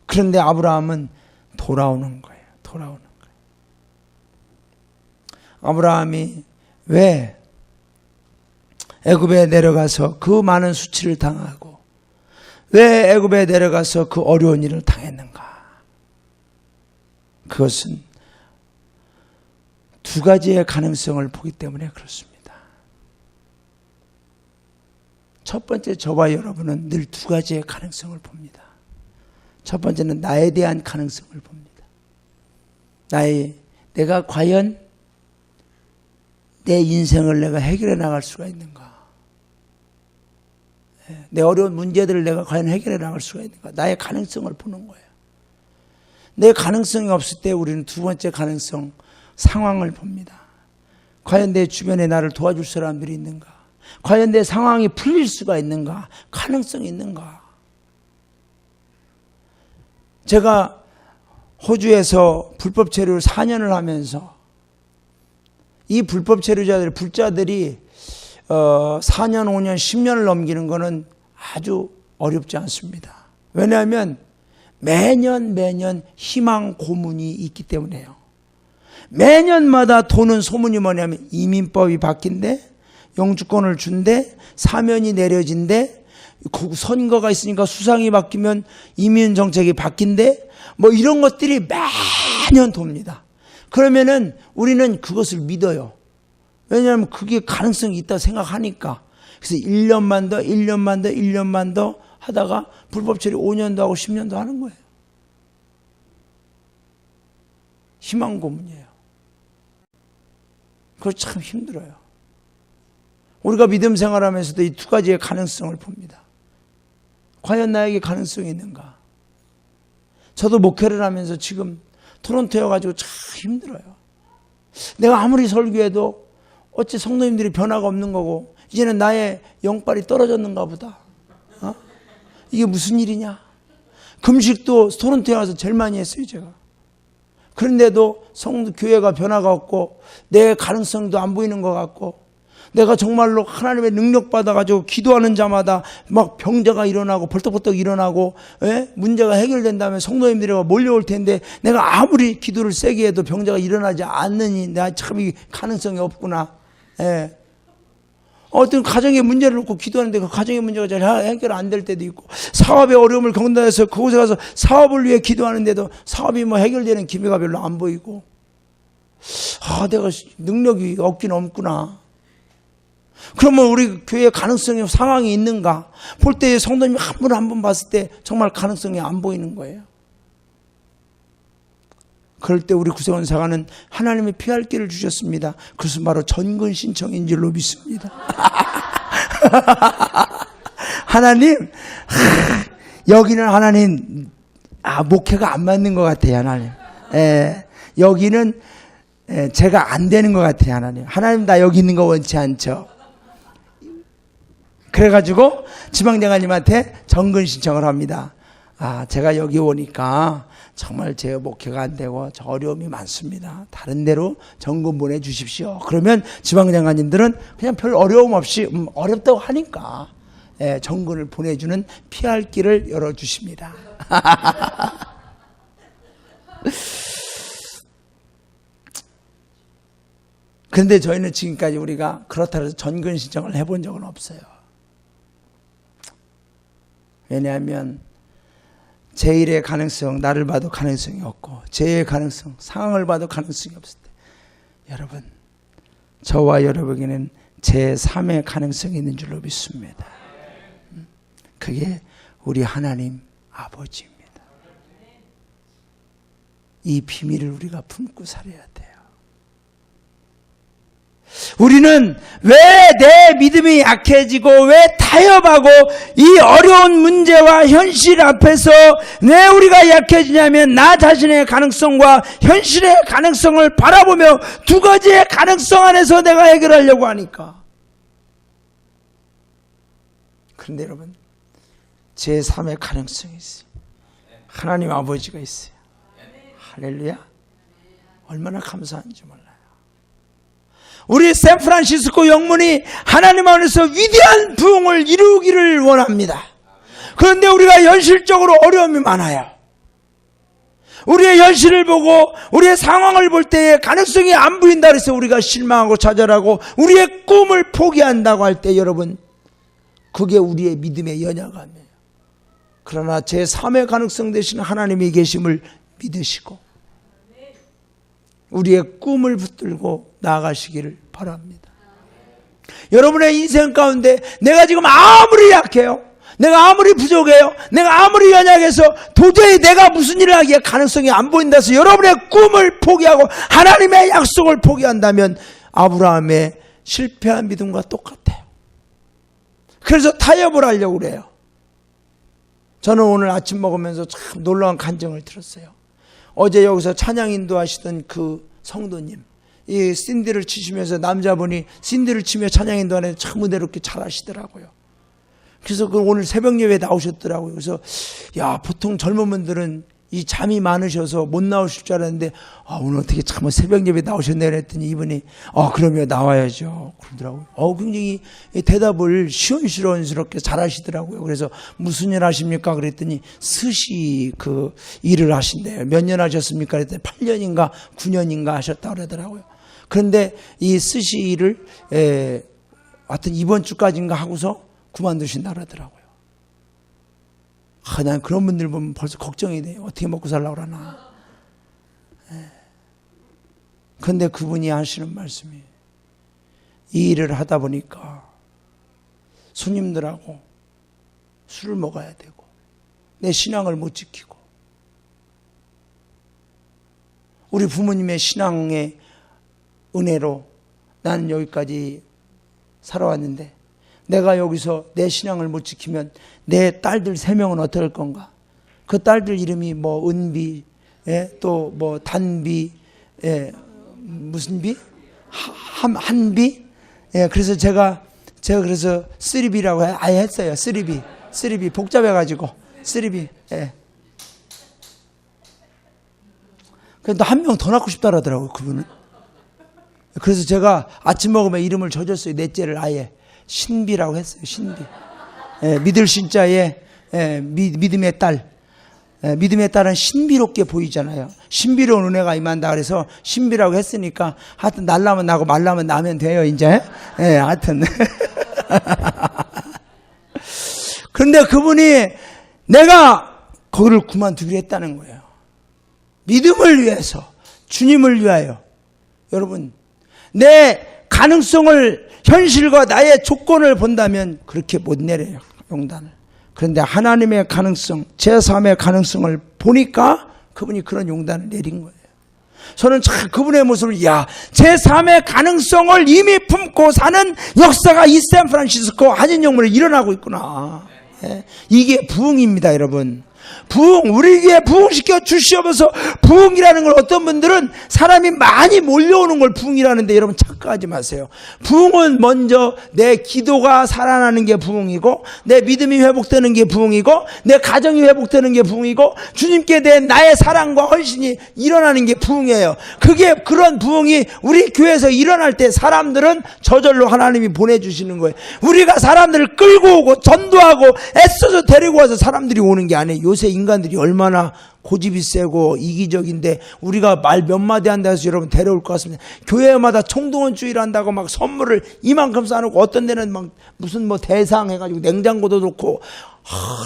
그런데 아브라함은 돌아오는 거예요. 돌아오는 거예요. 아브라함이 왜 애굽에 내려가서 그 많은 수치를 당하고 왜 애굽에 내려가서 그 어려운 일을 당했는가? 그것은 두 가지의 가능성을 보기 때문에 그렇습니다. 첫 번째, 저와 여러분은 늘 두 가지의 가능성을 봅니다. 첫 번째는 나에 대한 가능성을 봅니다. 내가 과연 내 인생을 내가 해결해 나갈 수가 있는가? 내 어려운 문제들을 내가 과연 해결해 나갈 수가 있는가? 나의 가능성을 보는 거예요. 내 가능성이 없을 때 우리는 두 번째 가능성, 상황을 봅니다. 과연 내 주변에 나를 도와줄 사람들이 있는가? 과연 내 상황이 풀릴 수가 있는가? 가능성이 있는가? 제가 호주에서 불법 체류를 4년을 하면서 이 불법 체류자들이, 불자들이 4년, 5년, 10년을 넘기는 거는 아주 어렵지 않습니다. 왜냐하면 매년 희망 고문이 있기 때문에요. 매년마다 도는 소문이 뭐냐면 이민법이 바뀐대, 영주권을 준대, 사면이 내려진대, 선거가 있으니까 수상이 바뀌면 이민 정책이 바뀐대, 이런 것들이 매년 돕니다. 그러면은 우리는 그것을 믿어요. 왜냐하면 그게 가능성이 있다 생각하니까. 그래서 1년만 더 하다가 불법 체류 5년도 하고 10년도 하는 거예요. 희망 고문이에요. 그거 참 힘들어요. 우리가 믿음 생활하면서도 이 두 가지의 가능성을 봅니다. 과연 나에게 가능성이 있는가? 저도 목회를 하면서 지금 토론토에 가지고 참 힘들어요. 내가 아무리 설교해도 어째 성도님들이 변화가 없는 거고, 이제는 나의 영빨이 떨어졌는가 보다. 이게 무슨 일이냐? 금식도 토론토에 와서 제일 많이 했어요, 제가. 그런데도 교회가 변화가 없고 내 가능성도 안 보이는 것 같고, 내가 정말로 하나님의 능력 받아가지고 기도하는 자마다 막 병자가 일어나고 벌떡벌떡 일어나고, 문제가 해결된다면 성도님들이 몰려올 텐데 내가 아무리 기도를 세게 해도 병자가 일어나지 않느니 내가 참 이 가능성이 없구나. 어떤 가정의 문제를 놓고 기도하는데 그 가정의 문제가 잘 해결 안 될 때도 있고, 사업의 어려움을 겪는다해서 그곳에 가서 사업을 위해 기도하는데도 사업이 뭐 해결되는 기미가 별로 안 보이고, 내가 능력이 없긴 없구나. 그러면 우리 교회에 가능성의 상황이 있는가? 볼 때 성도님이 한 분 한 분 봤을 때 정말 가능성이 안 보이는 거예요. 그럴 때 우리 구세원사가는 하나님의 피할 길을 주셨습니다. 그것은 바로 전근 신청인 줄로 믿습니다. 하나님, 여기는 하나님, 목회가 안 맞는 것 같아요, 하나님. 여기는 제가 안 되는 것 같아요, 하나님. 하나님, 나 여기 있는 거 원치 않죠. 그래가지고 지방장관님한테 전근 신청을 합니다. 제가 여기 오니까 정말 제 목회가 안 되고 저 어려움이 많습니다. 다른 데로 전근 보내주십시오. 그러면 지방장관님들은 그냥 별 어려움 없이 어렵다고 하니까 전근을 보내주는 피할 길을 열어주십니다. 그런데 저희는 지금까지 우리가 그렇다고 해서 전근 신청을 해본 적은 없어요. 왜냐하면 제1의 가능성, 나를 봐도 가능성이 없고, 제2의 가능성, 상황을 봐도 가능성이 없을 때, 여러분, 저와 여러분에게는 제3의 가능성이 있는 줄로 믿습니다. 그게 우리 하나님 아버지입니다. 이 비밀을 우리가 품고 살아야 돼요. 우리는 왜 내 믿음이 약해지고 왜 타협하고 이 어려운 문제와 현실 앞에서 왜 우리가 약해지냐면 나 자신의 가능성과 현실의 가능성을 바라보며 두 가지의 가능성 안에서 내가 해결하려고 하니까. 그런데 여러분, 제3의 가능성이 있어요. 하나님 아버지가 있어요. 할렐루야. 얼마나 감사한지 몰라요. 우리 샌프란시스코 영문이 하나님 안에서 위대한 부흥을 이루기를 원합니다. 그런데 우리가 현실적으로 어려움이 많아요. 우리의 현실을 보고 우리의 상황을 볼 때에 가능성이 안 보인다 그래서 우리가 실망하고 좌절하고 우리의 꿈을 포기한다고 할 때 여러분, 그게 우리의 믿음의 연약함이에요. 그러나 제3의 가능성 되시는 하나님이 계심을 믿으시고 우리의 꿈을 붙들고 나아가시기를 바랍니다. 여러분의 인생 가운데 내가 지금 아무리 약해요, 내가 아무리 부족해요, 내가 아무리 연약해서 도저히 내가 무슨 일을 하기에 가능성이 안 보인다 해서 여러분의 꿈을 포기하고 하나님의 약속을 포기한다면 아브라함의 실패한 믿음과 똑같아요. 그래서 타협을 하려고 그래요. 저는 오늘 아침 먹으면서 참 놀라운 간증을 들었어요. 어제 여기서 찬양 인도하시던 그 성도님, 이 신디를 치시면서 남자분이 신디를 치며 찬양 인도하는데 참 은혜롭게 잘하시더라고요. 그래서 그 오늘 새벽 예배에 나오셨더라고요. 그래서 야, 보통 젊은 분들은 이 잠이 많으셔서 못 나오실 줄 알았는데 오늘 어떻게 참 새벽 예배에 나오셨네 그랬더니 이분이 그러면 나와야죠 그러더라고요. 굉장히 대답을 시원시원스럽게 잘하시더라고요. 그래서 무슨 일 하십니까 그랬더니 스시 그 일을 하신대요. 몇 년 하셨습니까 그랬더니 8년인가 9년인가 하셨다고 그러더라고요. 그런데 이 스시 일을 하여튼 이번 주까지인가 하고서 그만두신다 그러더라고요. 난 그런 분들 보면 벌써 걱정이 돼요. 어떻게 먹고 살려고 그러나. 그런데 그분이 하시는 말씀이, 이 일을 하다 보니까 손님들하고 술을 먹어야 되고 내 신앙을 못 지키고 우리 부모님의 신앙의 은혜로 나는 여기까지 살아왔는데 내가 여기서 내 신앙을 못 지키면 내 딸들 3명은 어떻게 할 건가? 그 딸들 이름이 뭐 은비, 또 뭐 단비, 무슨 비? 한비? 그래서 제가 그래서 쓰리비라고 아예 했어요. 쓰리비 복잡해가지고 쓰리비. 근데 한 명 더 낳고 싶다 그러더라고요, 그분은. 그래서 제가 아침 먹으면 이름을 져줬어요. 넷째를 아예. 신비라고 했어요. 신비. 믿을 신자에 믿음의 딸. 믿음에 따른 신비롭게 보이잖아요. 신비로운 은혜가 임한다 그래서 신비라고 했으니까 하여튼 날라면 나고 말라면 나면 돼요 이제. 하여튼 그런데 그분이 내가 거기를 그만두기로 했다는 거예요. 믿음을 위해서, 주님을 위하여. 여러분, 내 가능성을, 현실과 나의 조건을 본다면 그렇게 못 내려요, 용단을. 그런데 하나님의 가능성, 제3의 가능성을 보니까 그분이 그런 용단을 내린 거예요. 저는 참 그분의 모습을, 제3의 가능성을 이미 품고 사는 역사가 이 샌프란시스코 한인영문에 일어나고 있구나. 이게 부흥입니다, 여러분. 부흥, 우리 귀에 부흥시켜 주시옵소서. 부흥이라는 걸 어떤 분들은 사람이 많이 몰려오는 걸 부흥이라는데 여러분 착각하지 마세요. 부흥은 먼저 내 기도가 살아나는 게 부흥이고, 내 믿음이 회복되는 게 부흥이고, 내 가정이 회복되는 게 부흥이고, 주님께 대한 나의 사랑과 헌신이 일어나는 게 부흥이에요. 그런 부흥이 우리 교회에서 일어날 때 사람들은 저절로 하나님이 보내주시는 거예요. 우리가 사람들을 끌고 오고 전도하고 애써서 데리고 와서 사람들이 오는 게 아니에요. 요새 인간들이 얼마나 고집이 세고 이기적인데 우리가 말 몇 마디 한다 해서 여러분 데려올 것 같습니다. 교회마다 총동원주의를 한다고 막 선물을 이만큼 싸놓고 어떤 데는 막 무슨 뭐 대상 해가지고 냉장고도 놓고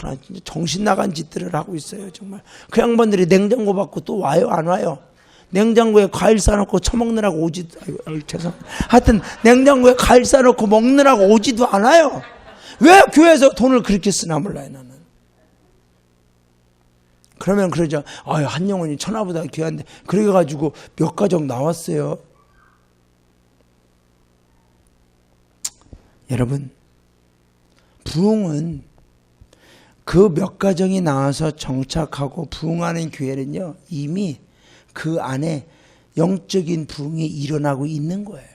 나 진짜 정신 나간 짓들을 하고 있어요. 정말 그 양반들이 냉장고 받고 또 와요 안 와요? 냉장고에 과일 싸놓고 처먹느라고 오지도, 죄송합니다. 하여튼 냉장고에 과일 싸놓고 먹느라고 오지도 않아요. 왜 교회에서 돈을 그렇게 쓰나 몰라요 나는. 그러면 그러죠. 한 영혼이 천하보다 귀한데. 그래가지고 몇 가정 나왔어요. 여러분, 부흥은 그 몇 가정이 나와서 정착하고 부흥하는 교회는요, 이미 그 안에 영적인 부흥이 일어나고 있는 거예요.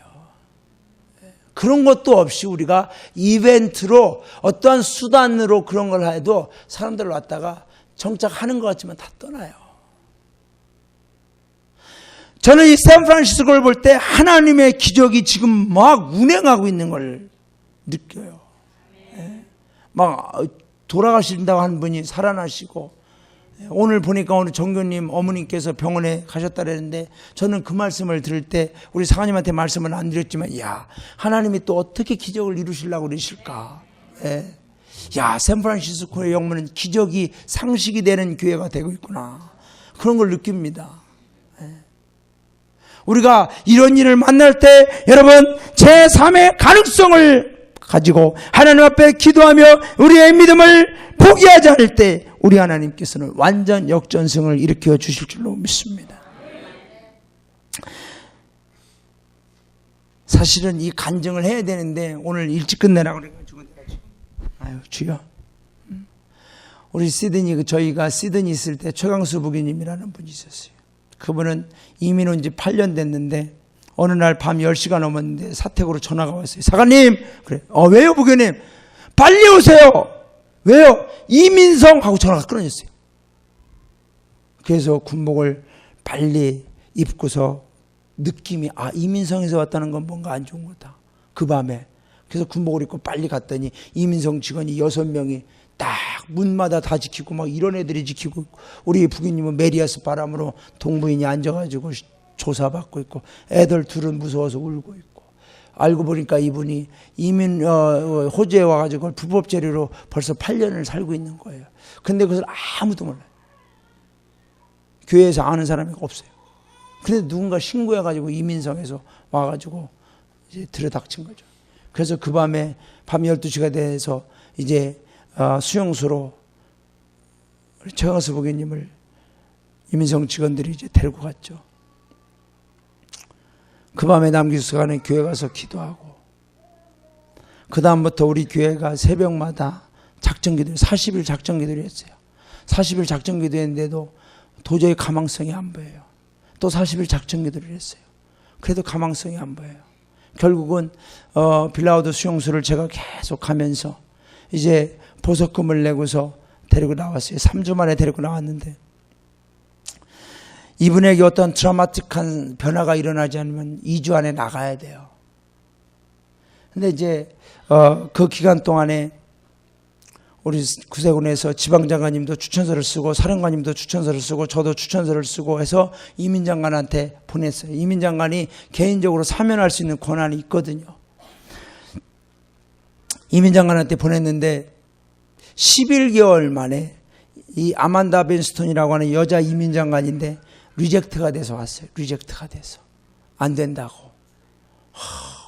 그런 것도 없이 우리가 이벤트로 어떠한 수단으로 그런 걸 해도 사람들 왔다가 정착하는 것 같지만 다 떠나요. 저는 이 샌프란시스코를 볼 때 하나님의 기적이 지금 막 운행하고 있는 걸 느껴요. 막 돌아가신다고 한 분이 살아나시고, 오늘 보니까 오늘 정교님 어머님께서 병원에 가셨다 그랬는데, 저는 그 말씀을 들을 때 우리 사관님한테 말씀을 안 드렸지만, 하나님이 또 어떻게 기적을 이루시려고 그러실까. 샌프란시스코의 영문은 기적이 상식이 되는 교회가 되고 있구나. 그런 걸 느낍니다. 우리가 이런 일을 만날 때 여러분 제3의 가능성을 가지고 하나님 앞에 기도하며 우리의 믿음을 포기하지 않을 때 우리 하나님께서는 완전 역전승을 일으켜 주실 줄로 믿습니다. 사실은 이 간증을 해야 되는데 오늘 일찍 끝내라고 그래가지고 주여. 우리 시드니, 저희가 시드니 있을 때 최강수 부교님이라는 분이 있었어요. 그분은 이민 온 지 8년 됐는데 어느 날 밤 10시가 넘었는데 사택으로 전화가 왔어요. 사관님, 그래. 왜요 부교님? 빨리 오세요. 왜요? 이민성 하고 전화가 끊어졌어요. 그래서 군복을 빨리 입고서 느낌이, 이민성에서 왔다는 건 뭔가 안 좋은 거다. 그 밤에. 그래서 군복을 입고 빨리 갔더니 이민성 직원이 6명이 딱 문마다 다 지키고 막 이런 애들이 지키고 있고, 우리 부기님은 메리아스 바람으로 동부인이 앉아가지고 조사받고 있고, 애들 둘은 무서워서 울고 있고, 알고 보니까 이분이 호주에 와가지고 불법 재료로 벌써 8년을 살고 있는 거예요. 근데 그것을 아무도 몰라요. 교회에서 아는 사람이 없어요. 근데 누군가 신고해가지고 이민성에서 와가지고 이제 들여닥친 거죠. 그래서 그 밤에 밤 12시가 돼서 이제 수용소로 최강수 부교님을 이민성 직원들이 이제 데리고 갔죠. 그 밤에 남기수가는 교회 가서 기도하고, 그 다음부터 우리 교회가 새벽마다 작정기도를 40일 작정기도를 했어요. 40일 작정기도 했는데도 도저히 가망성이 안 보여요. 또 40일 작정기도를 했어요. 그래도 가망성이 안 보여요. 결국은 빌라우드 수용소를 제가 계속 가면서 이제 보석금을 내고서 데리고 나왔어요. 3주 만에 데리고 나왔는데, 이분에게 어떤 드라마틱한 변화가 일어나지 않으면 2주 안에 나가야 돼요. 근데 이제 그 기간 동안에 우리 구세군에서 지방장관님도 추천서를 쓰고 사령관님도 추천서를 쓰고 저도 추천서를 쓰고 해서 이민장관한테 보냈어요. 이민장관이 개인적으로 사면할 수 있는 권한이 있거든요. 이민장관한테 보냈는데 11개월 만에 이 아만다 벤스톤이라고 하는 여자 이민장관인데 리젝트가 돼서 왔어요. 리젝트가 돼서 안 된다고.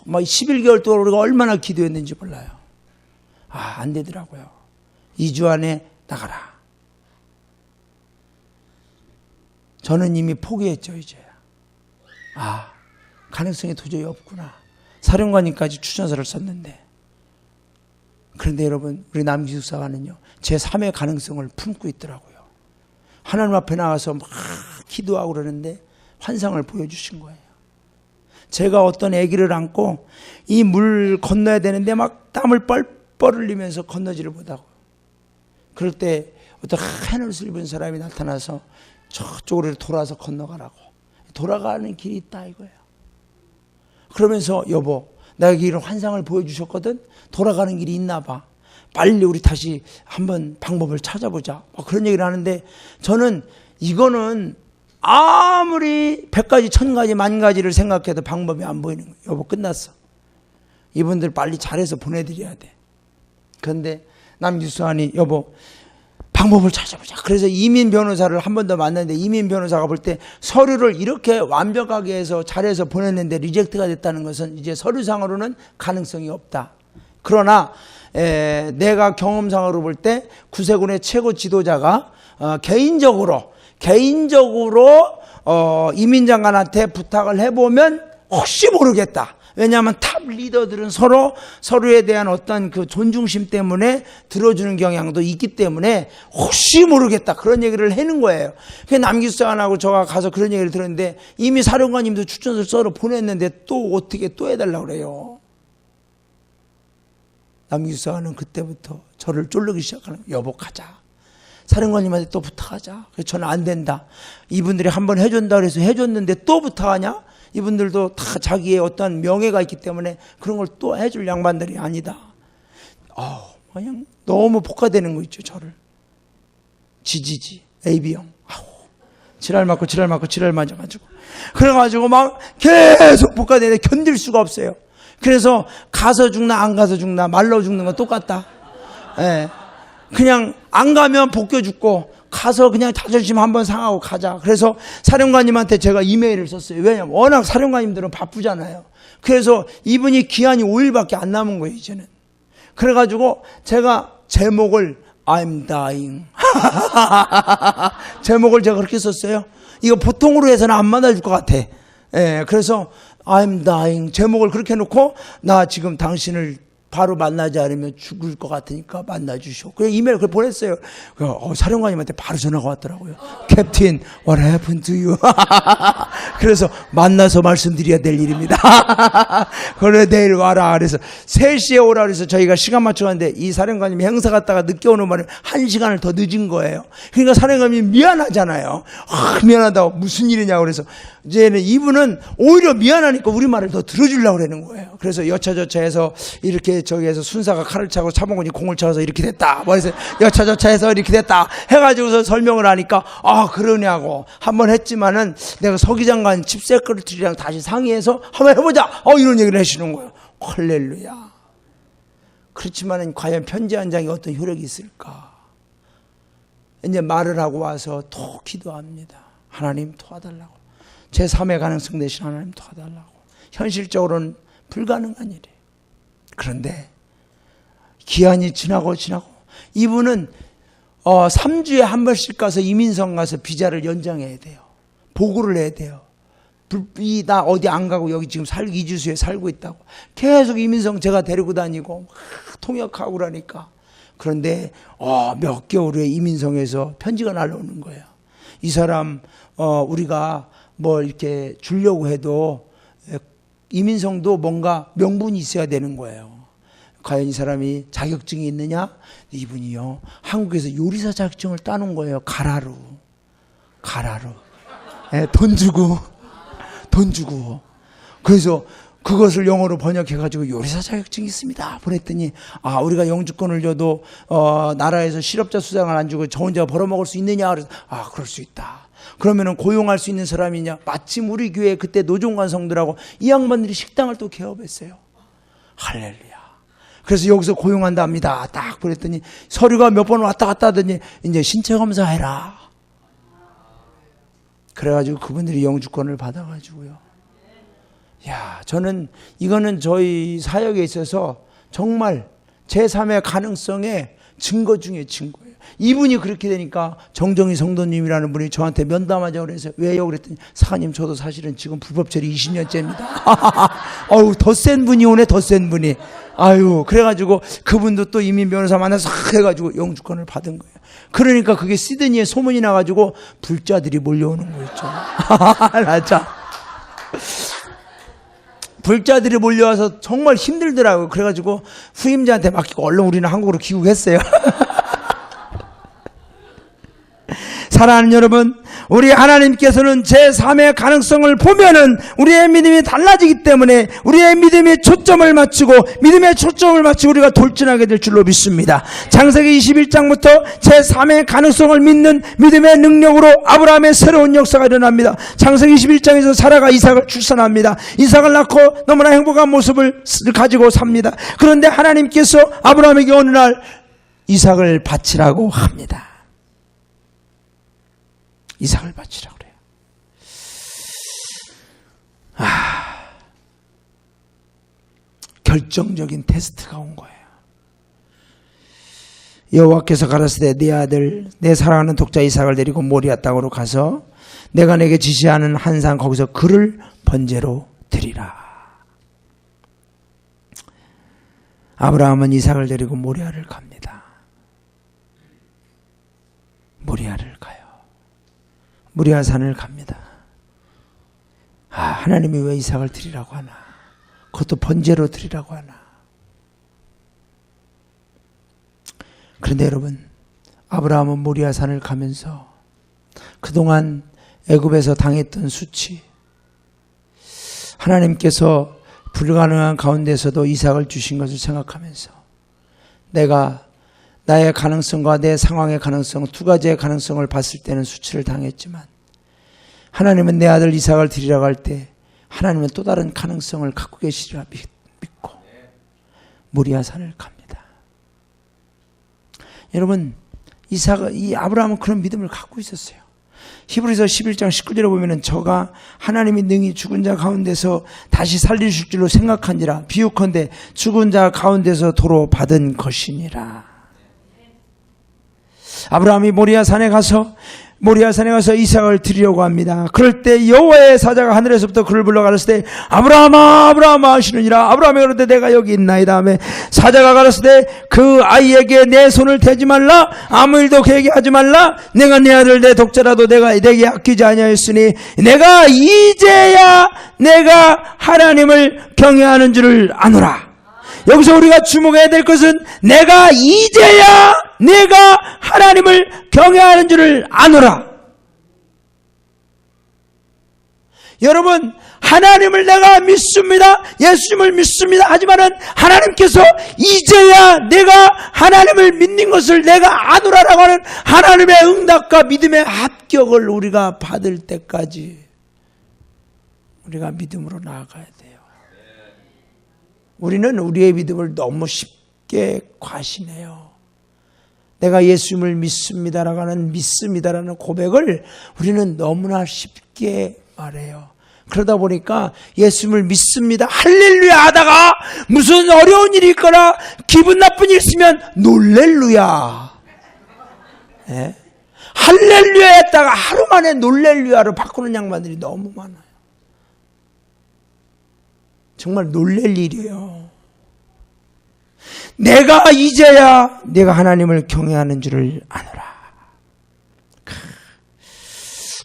막 11개월 동안 우리가 얼마나 기도했는지 몰라요. 안 되더라고요. 2주 안에 나가라. 저는 이미 포기했죠, 이제. 가능성이 도저히 없구나. 사령관님까지 추천서를 썼는데. 그런데 여러분, 우리 남기숙사관은요, 제3의 가능성을 품고 있더라고요. 하나님 앞에 나가서 막 기도하고 그러는데 환상을 보여주신 거예요. 제가 어떤 아기를 안고 이 물 건너야 되는데 막 땀을 뻘뻘 흘리면서 건너지를 못하고, 그럴 때 어떤 하늘옷을 입은 사람이 나타나서 저쪽으로 돌아서 건너가라고. 돌아가는 길이 있다 이거예요. 그러면서 여보, 내가 이런 환상을 보여주셨거든. 돌아가는 길이 있나 봐. 빨리 우리 다시 한번 방법을 찾아보자. 그런 얘기를 하는데 저는 이거는 아무리 100가지, 1000가지, 10,000가지를 생각해도 방법이 안 보이는 거예요. 여보, 끝났어. 이분들 빨리 잘해서 보내드려야 돼. 그런데 남기수관이 여보, 방법을 찾아보자. 그래서 이민 변호사를 한 번 더 만났는데 이민 변호사가 볼 때 서류를 이렇게 완벽하게 해서 잘해서 보냈는데 리젝트가 됐다는 것은 이제 서류상으로는 가능성이 없다. 그러나 내가 경험상으로 볼 때 구세군의 최고 지도자가 개인적으로 이민장관한테 부탁을 해보면 혹시 모르겠다. 왜냐하면 탑 리더들은 서로에 대한 어떤 그 존중심 때문에 들어주는 경향도 있기 때문에 혹시 모르겠다. 그런 얘기를 하는 거예요. 그래서 남기수장하고 저가 가서 그런 얘기를 들었는데 이미 사령관님도 추천서를 써서 보냈는데 또 어떻게 또 해달라고 그래요. 남기수장은 그때부터 저를 쫄르기 시작하는 거예요. 여보, 가자. 사령관님한테 또 부탁하자. 그래서 저는 안 된다. 이분들이 한번 해준다 그래서 해줬는데 또 부탁하냐? 이분들도 다 자기의 어떤 명예가 있기 때문에 그런 걸 또 해줄 양반들이 아니다. 그냥 너무 복화되는 거 있죠, 저를. 지지지, AB형. 지랄 맞고 지랄 맞아가지고. 그래가지고 막 계속 복화되는데 견딜 수가 없어요. 그래서 가서 죽나 안 가서 죽나 말로 죽는 건 똑같다. 예. 그냥 안 가면 복겨 죽고 가서 그냥 자존심 한번 상하고 가자. 그래서 사령관님한테 제가 이메일을 썼어요. 왜냐면 워낙 사령관님들은 바쁘잖아요. 그래서 이분이 기한이 5일밖에 안 남은 거예요, 이제는. 그래가지고 제가 제목을 I'm dying. 제목을 제가 그렇게 썼어요. 이거 보통으로 해서는 안 만나줄 것 같아. 예, 그래서 I'm dying. 제목을 그렇게 해놓고 나 지금 당신을 바로 만나지 않으면 죽을 것 같으니까 만나주시오. 그래서 이메일 그걸 보냈어요. 사령관님한테 바로 전화가 왔더라고요. 캡틴, what happened to you? 그래서 만나서 말씀드려야 될 일입니다. 그래, 내일 와라. 그래서 3시에 오라 그래서 저희가 시간 맞춰갔는데 이 사령관님이 행사 갔다가 늦게 오는 말에 1시간을 더 늦은 거예요. 그러니까 사령관님이 미안하잖아요. 미안하다고 무슨 일이냐고 그래서 이제는 이분은 오히려 미안하니까 우리 말을 더 들어주려고 그러는 거예요. 그래서 여차저차해서 이렇게 저기에서 순사가 칼을 차고 차범근이 공을 차서 이렇게 됐다. 그래서 여차저차해서 이렇게 됐다. 해가지고서 설명을 하니까 그러냐고 한번 했지만은 내가 서기장관 칩세크리티랑 다시 상의해서 한번 해보자. 이런 얘기를 하시는 거예요. 할렐루야. 그렇지만은 과연 편지 한 장이 어떤 효력이 있을까? 이제 말을 하고 와서 또 기도합니다. 하나님 도와달라고. 제3의 가능성 대신 하나님 도와달라고. 현실적으로는 불가능한 일이에요. 그런데 기한이 지나고 이분은 3주에 한 번씩 가서 이민성 가서 비자를 연장해야 돼요. 보고를 해야 돼요. 나 어디 안 가고 여기 지금 이주소에 살고 있다고. 계속 이민성 제가 데리고 다니고 통역하고 그러니까. 그런데 몇 개월 후에 이민성에서 편지가 날라오는 거예요. 이 사람 우리가 뭐 이렇게 주려고 해도 이민성도 뭔가 명분이 있어야 되는 거예요. 과연 이 사람이 자격증이 있느냐? 이분이요, 한국에서 요리사 자격증을 따놓은 거예요. 가라로. 돈 주고. 그래서 그것을 영어로 번역해가지고 요리사 자격증이 있습니다. 보냈더니, 우리가 영주권을 줘도, 나라에서 실업자 수당을 안 주고 저 혼자 벌어먹을 수 있느냐? 그래서, 그럴 수 있다. 그러면은 고용할 수 있는 사람이냐? 마침 우리 교회 그때 노종관 성도라고 이 양반들이 식당을 또 개업했어요. 할렐루야. 그래서 여기서 고용한다 합니다. 딱 그랬더니 서류가 몇 번 왔다 갔다 하더니 이제 신체 검사해라. 그래가지고 그분들이 영주권을 받아가지고요. 야, 저는 이거는 저희 사역에 있어서 정말 제3의 가능성의 증거 중에 증거예요. 이분이 그렇게 되니까 정정희 성도님이라는 분이 저한테 면담하자고 그래서 왜요? 그랬더니 사장님 저도 사실은 지금 불법 체류 20년째입니다. 어우, 더 센 분이 오네, 더 센 분이. 아유, 그래가지고 그분도 또 이민 변호사 만나서 해가지고 영주권을 받은 거예요. 그러니까 그게 시드니에 소문이 나가지고 불자들이 몰려오는 거 있죠. 맞아. 불자들이 몰려와서 정말 힘들더라고요. 그래가지고 후임자한테 맡기고 얼른 우리는 한국으로 귀국했어요. 사랑하는 여러분, 우리 하나님께서는 제3의 가능성을 보면은 우리의 믿음이 달라지기 때문에 우리의 믿음에 초점을 맞추고 우리가 돌진하게 될 줄로 믿습니다. 창세기 21장부터 제3의 가능성을 믿는 믿음의 능력으로 아브라함의 새로운 역사가 일어납니다. 창세기 21장에서 사라가 이삭을 출산합니다. 이삭을 낳고 너무나 행복한 모습을 가지고 삽니다. 그런데 하나님께서 아브라함에게 어느 날 이삭을 바치라고 합니다. 이삭을 바치라고 그래요. 결정적인 테스트가 온 거예요. 여호와께서 가라사대 내 아들 내 사랑하는 독자 이삭을 데리고 모리아 땅으로 가서 내가 내게 지시하는 한 산 거기서 그를 번제로 드리라. 아브라함은 이삭을 데리고 모리아를 갑니다. 모리아를 가요. 모리아 산을 갑니다. 하나님이 왜 이삭을 드리라고 하나? 그것도 번제로 드리라고 하나? 그런데 여러분, 아브라함은 모리아 산을 가면서 그동안 애굽에서 당했던 수치, 하나님께서 불가능한 가운데서도 이삭을 주신 것을 생각하면서 내가 나의 가능성과 내 상황의 가능성, 두 가지의 가능성을 봤을 때는 수치를 당했지만 하나님은 내 아들 이삭을 드리라고 할 때 하나님은 또 다른 가능성을 갖고 계시리라 믿고 모리아 산을 갑니다. 여러분, 이 아브라함은 그런 믿음을 갖고 있었어요. 히브리서 11장 19절에 보면은 저가 하나님이 능히 죽은 자 가운데서 다시 살리실 줄로 생각한지라 비유컨대 죽은 자 가운데서 도로 받은 것이니라. 아브라함이 모리아 산에 가서 이삭을 드리려고 합니다. 그럴 때 여호와의 사자가 하늘에서부터 그를 불러 가라사대 아브라함아 아브라함아 하시느니라. 아브라함이 그러되 내가 여기 있나이다 하매 사자가 가라사대 그 아이에게 내 손을 대지 말라. 아무 일도 그에게 하지 말라. 내가 내 아들 내 독자라도 내가 내게 아끼지 아니하였으니 내가 이제야 내가 하나님을 경외하는 줄을 아노라. 여기서 우리가 주목해야 될 것은 내가 이제야 내가 하나님을 경외하는 줄을 아노라. 여러분, 하나님을 내가 믿습니다. 예수님을 믿습니다. 하지만은 하나님께서 이제야 내가 하나님을 믿는 것을 내가 아노라라고 하는 하나님의 응답과 믿음의 합격을 우리가 받을 때까지 우리가 믿음으로 나아가야 돼요. 우리는 우리의 믿음을 너무 쉽게 과신해요. 내가 예수님을 믿습니다라고 하는 믿습니다라는 고백을 우리는 너무나 쉽게 말해요. 그러다 보니까 예수님을 믿습니다 할렐루야 하다가 무슨 어려운 일이 있거나 기분 나쁜 일 있으면 놀렐루야, 네? 할렐루야 했다가 하루 만에 놀렐루야로 바꾸는 양반들이 너무 많아요. 정말 놀랄 일이에요. 내가 이제야 내가 하나님을 경외하는 줄을 아노라.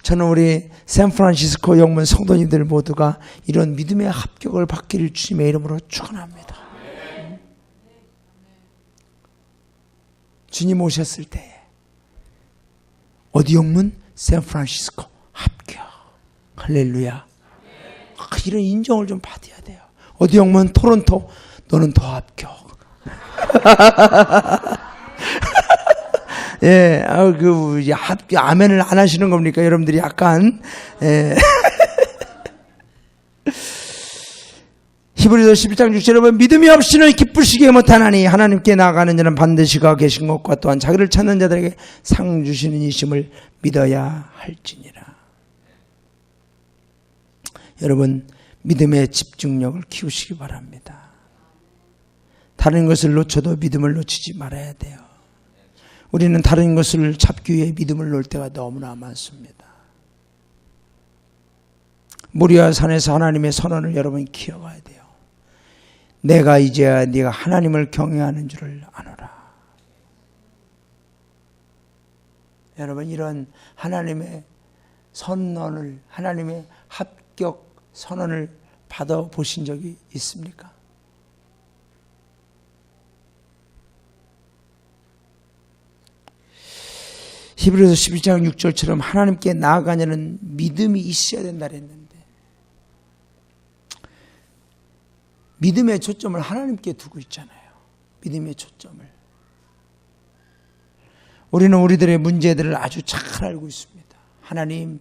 저는 우리 샌프란시스코 영문 성도님들 모두가 이런 믿음의 합격을 받기를 주님의 이름으로 축원합니다. 주님 오셨을 때 어디 영문? 샌프란시스코 합격. 할렐루야. 이런 인정을 좀 받아야 돼요. 어디 오면 토론토, 너는 더 합격. 예, 아멘을 안 하시는 겁니까? 여러분들이 약간, 예. 히브리서 11장 6절에 보면 믿음이 없이는 기쁘시게 못하나니 하나님께 나아가는 자는 반드시 그가 계신 것과 또한 자기를 찾는 자들에게 상 주시는 이심을 믿어야 할지니라. 여러분, 믿음의 집중력을 키우시기 바랍니다. 다른 것을 놓쳐도 믿음을 놓치지 말아야 돼요. 우리는 다른 것을 잡기 위해 믿음을 놓을 때가 너무나 많습니다. 모리아 산에서 하나님의 선언을 여러분이 기억해야 돼요. 내가 이제야 네가 하나님을 경외하는 줄을 아노라. 여러분, 이런 하나님의 선언을, 하나님의 합격 선언을 받아보신 적이 있습니까? 히브리서 11장 6절처럼 하나님께 나아가냐는 믿음이 있어야 된다 그랬는데, 믿음의 초점을 하나님께 두고 있잖아요. 믿음의 초점을. 우리는 우리들의 문제들을 아주 잘 알고 있습니다. 하나님,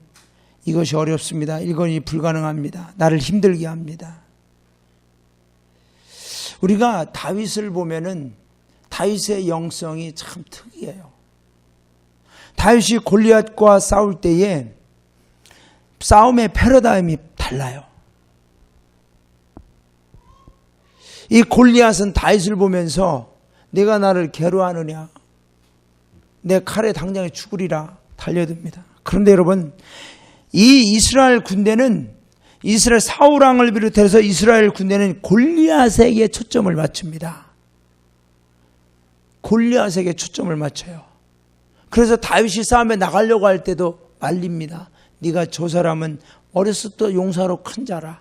이것이 어렵습니다. 이것이 불가능합니다. 나를 힘들게 합니다. 우리가 다윗을 보면은 다윗의 영성이 참 특이해요. 다윗이 골리앗과 싸울 때에 싸움의 패러다임이 달라요. 이 골리앗은 다윗을 보면서 내가 나를 괴로워하느냐, 내 칼에 당장에 죽으리라 달려듭니다. 그런데 여러분, 이 이스라엘 군대는, 이스라엘 사울왕을 비롯해서 이스라엘 군대는 골리앗에게 초점을 맞춥니다. 골리앗에게 초점을 맞춰요. 그래서 다윗이 싸움에 나가려고 할 때도 말립니다. 네가 저 사람은 어렸을 때 용사로 큰 자라.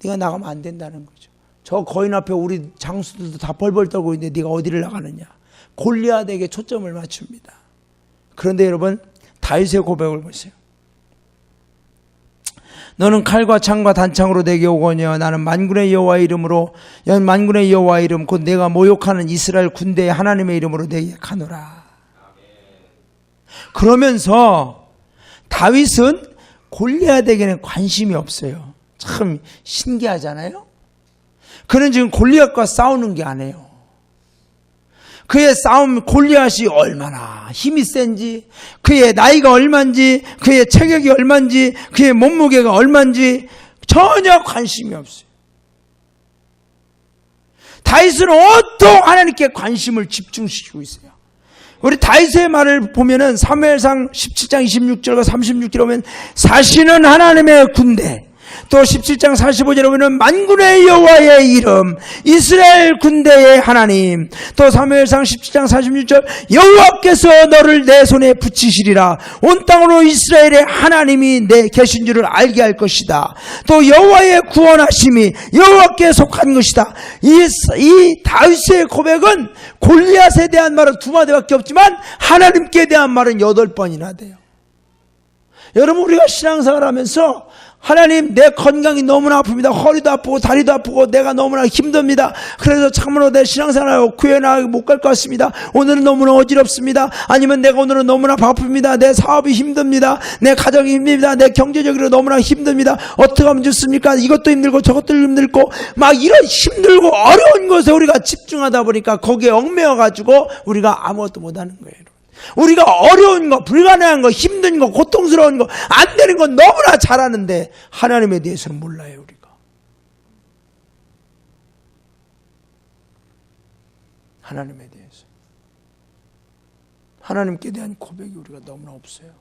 네가 나가면 안 된다는 거죠. 저 거인 앞에 우리 장수들도 다 벌벌 떨고 있는데 네가 어디를 나가느냐. 골리앗에게 초점을 맞춥니다. 그런데 여러분, 다윗의 고백을 보세요. 너는 칼과 창과 단창으로 내게 오거니와 나는 만군의 여호와의 이름으로, 만군의 여호와의 이름 곧 내가 모욕하는 이스라엘 군대의 하나님의 이름으로 내게 가노라. 그러면서 다윗은 골리앗에게는 관심이 없어요. 참 신기하잖아요. 그는 지금 골리앗과 싸우는 게 아니에요. 그의 싸움, 골리앗이 얼마나 힘이 센지, 그의 나이가 얼마인지, 그의 체격이 얼마인지, 그의 몸무게가 얼마인지 전혀 관심이 없어요. 다윗은 온통 하나님께 관심을 집중시키고 있어요. 우리 다윗의 말을 보면은 사무엘상 17장 26절과 36절에 보면 사시는 하나님의 군대, 또 17장 45절에 보면 만군의 여호와의 이름, 이스라엘 군대의 하나님, 또 사무엘상 17장 46절 여호와께서 너를 내 손에 붙이시리라. 온 땅으로 이스라엘의 하나님이 내 계신 줄을 알게 할 것이다. 또 여호와의 구원하심이 여호와께 속한 것이다. 이 다윗의 고백은 골리앗에 대한 말은 2마디밖에 없지만 하나님께 대한 말은 8번이나 돼요. 여러분, 우리가 신앙생활 하면서 하나님, 내 건강이 너무나 아픕니다. 허리도 아프고 다리도 아프고 내가 너무나 힘듭니다. 그래서 참으로 내 신앙생활 교회 나가기 못 갈 것 같습니다. 오늘은 너무나 어지럽습니다. 아니면 내가 오늘은 너무나 바쁩니다. 내 사업이 힘듭니다. 내 가정이 힘듭니다. 내 경제적으로 너무나 힘듭니다. 어떻게 하면 좋습니까? 이것도 힘들고 저것도 힘들고 막 이런 힘들고 어려운 것에 우리가 집중하다 보니까 거기에 얽매여가지고 우리가 아무것도 못하는 거예요. 우리가 어려운 거, 불가능한 거, 힘든 거, 고통스러운 거, 안 되는 건 너무나 잘하는데 하나님에 대해서는 몰라요. 우리가 하나님에 대해서, 하나님께 대한 고백이 우리가 너무나 없어요.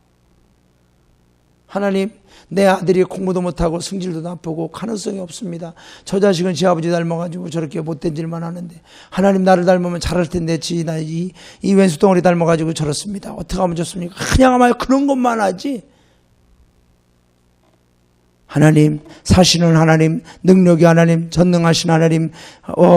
하나님, 내 아들이 공부도 못하고 성질도 나쁘고 가능성이 없습니다. 저 자식은 지 아버지 닮아가지고 저렇게 못된 일만 하는데 하나님, 나를 닮으면 잘할 텐데 이 왼수덩어리 닮아가지고 저렇습니다. 어떻게 하면 좋습니까? 그냥 아마 그런 것만 하지. 하나님, 사시는 하나님, 능력이 하나님, 전능하신 하나님,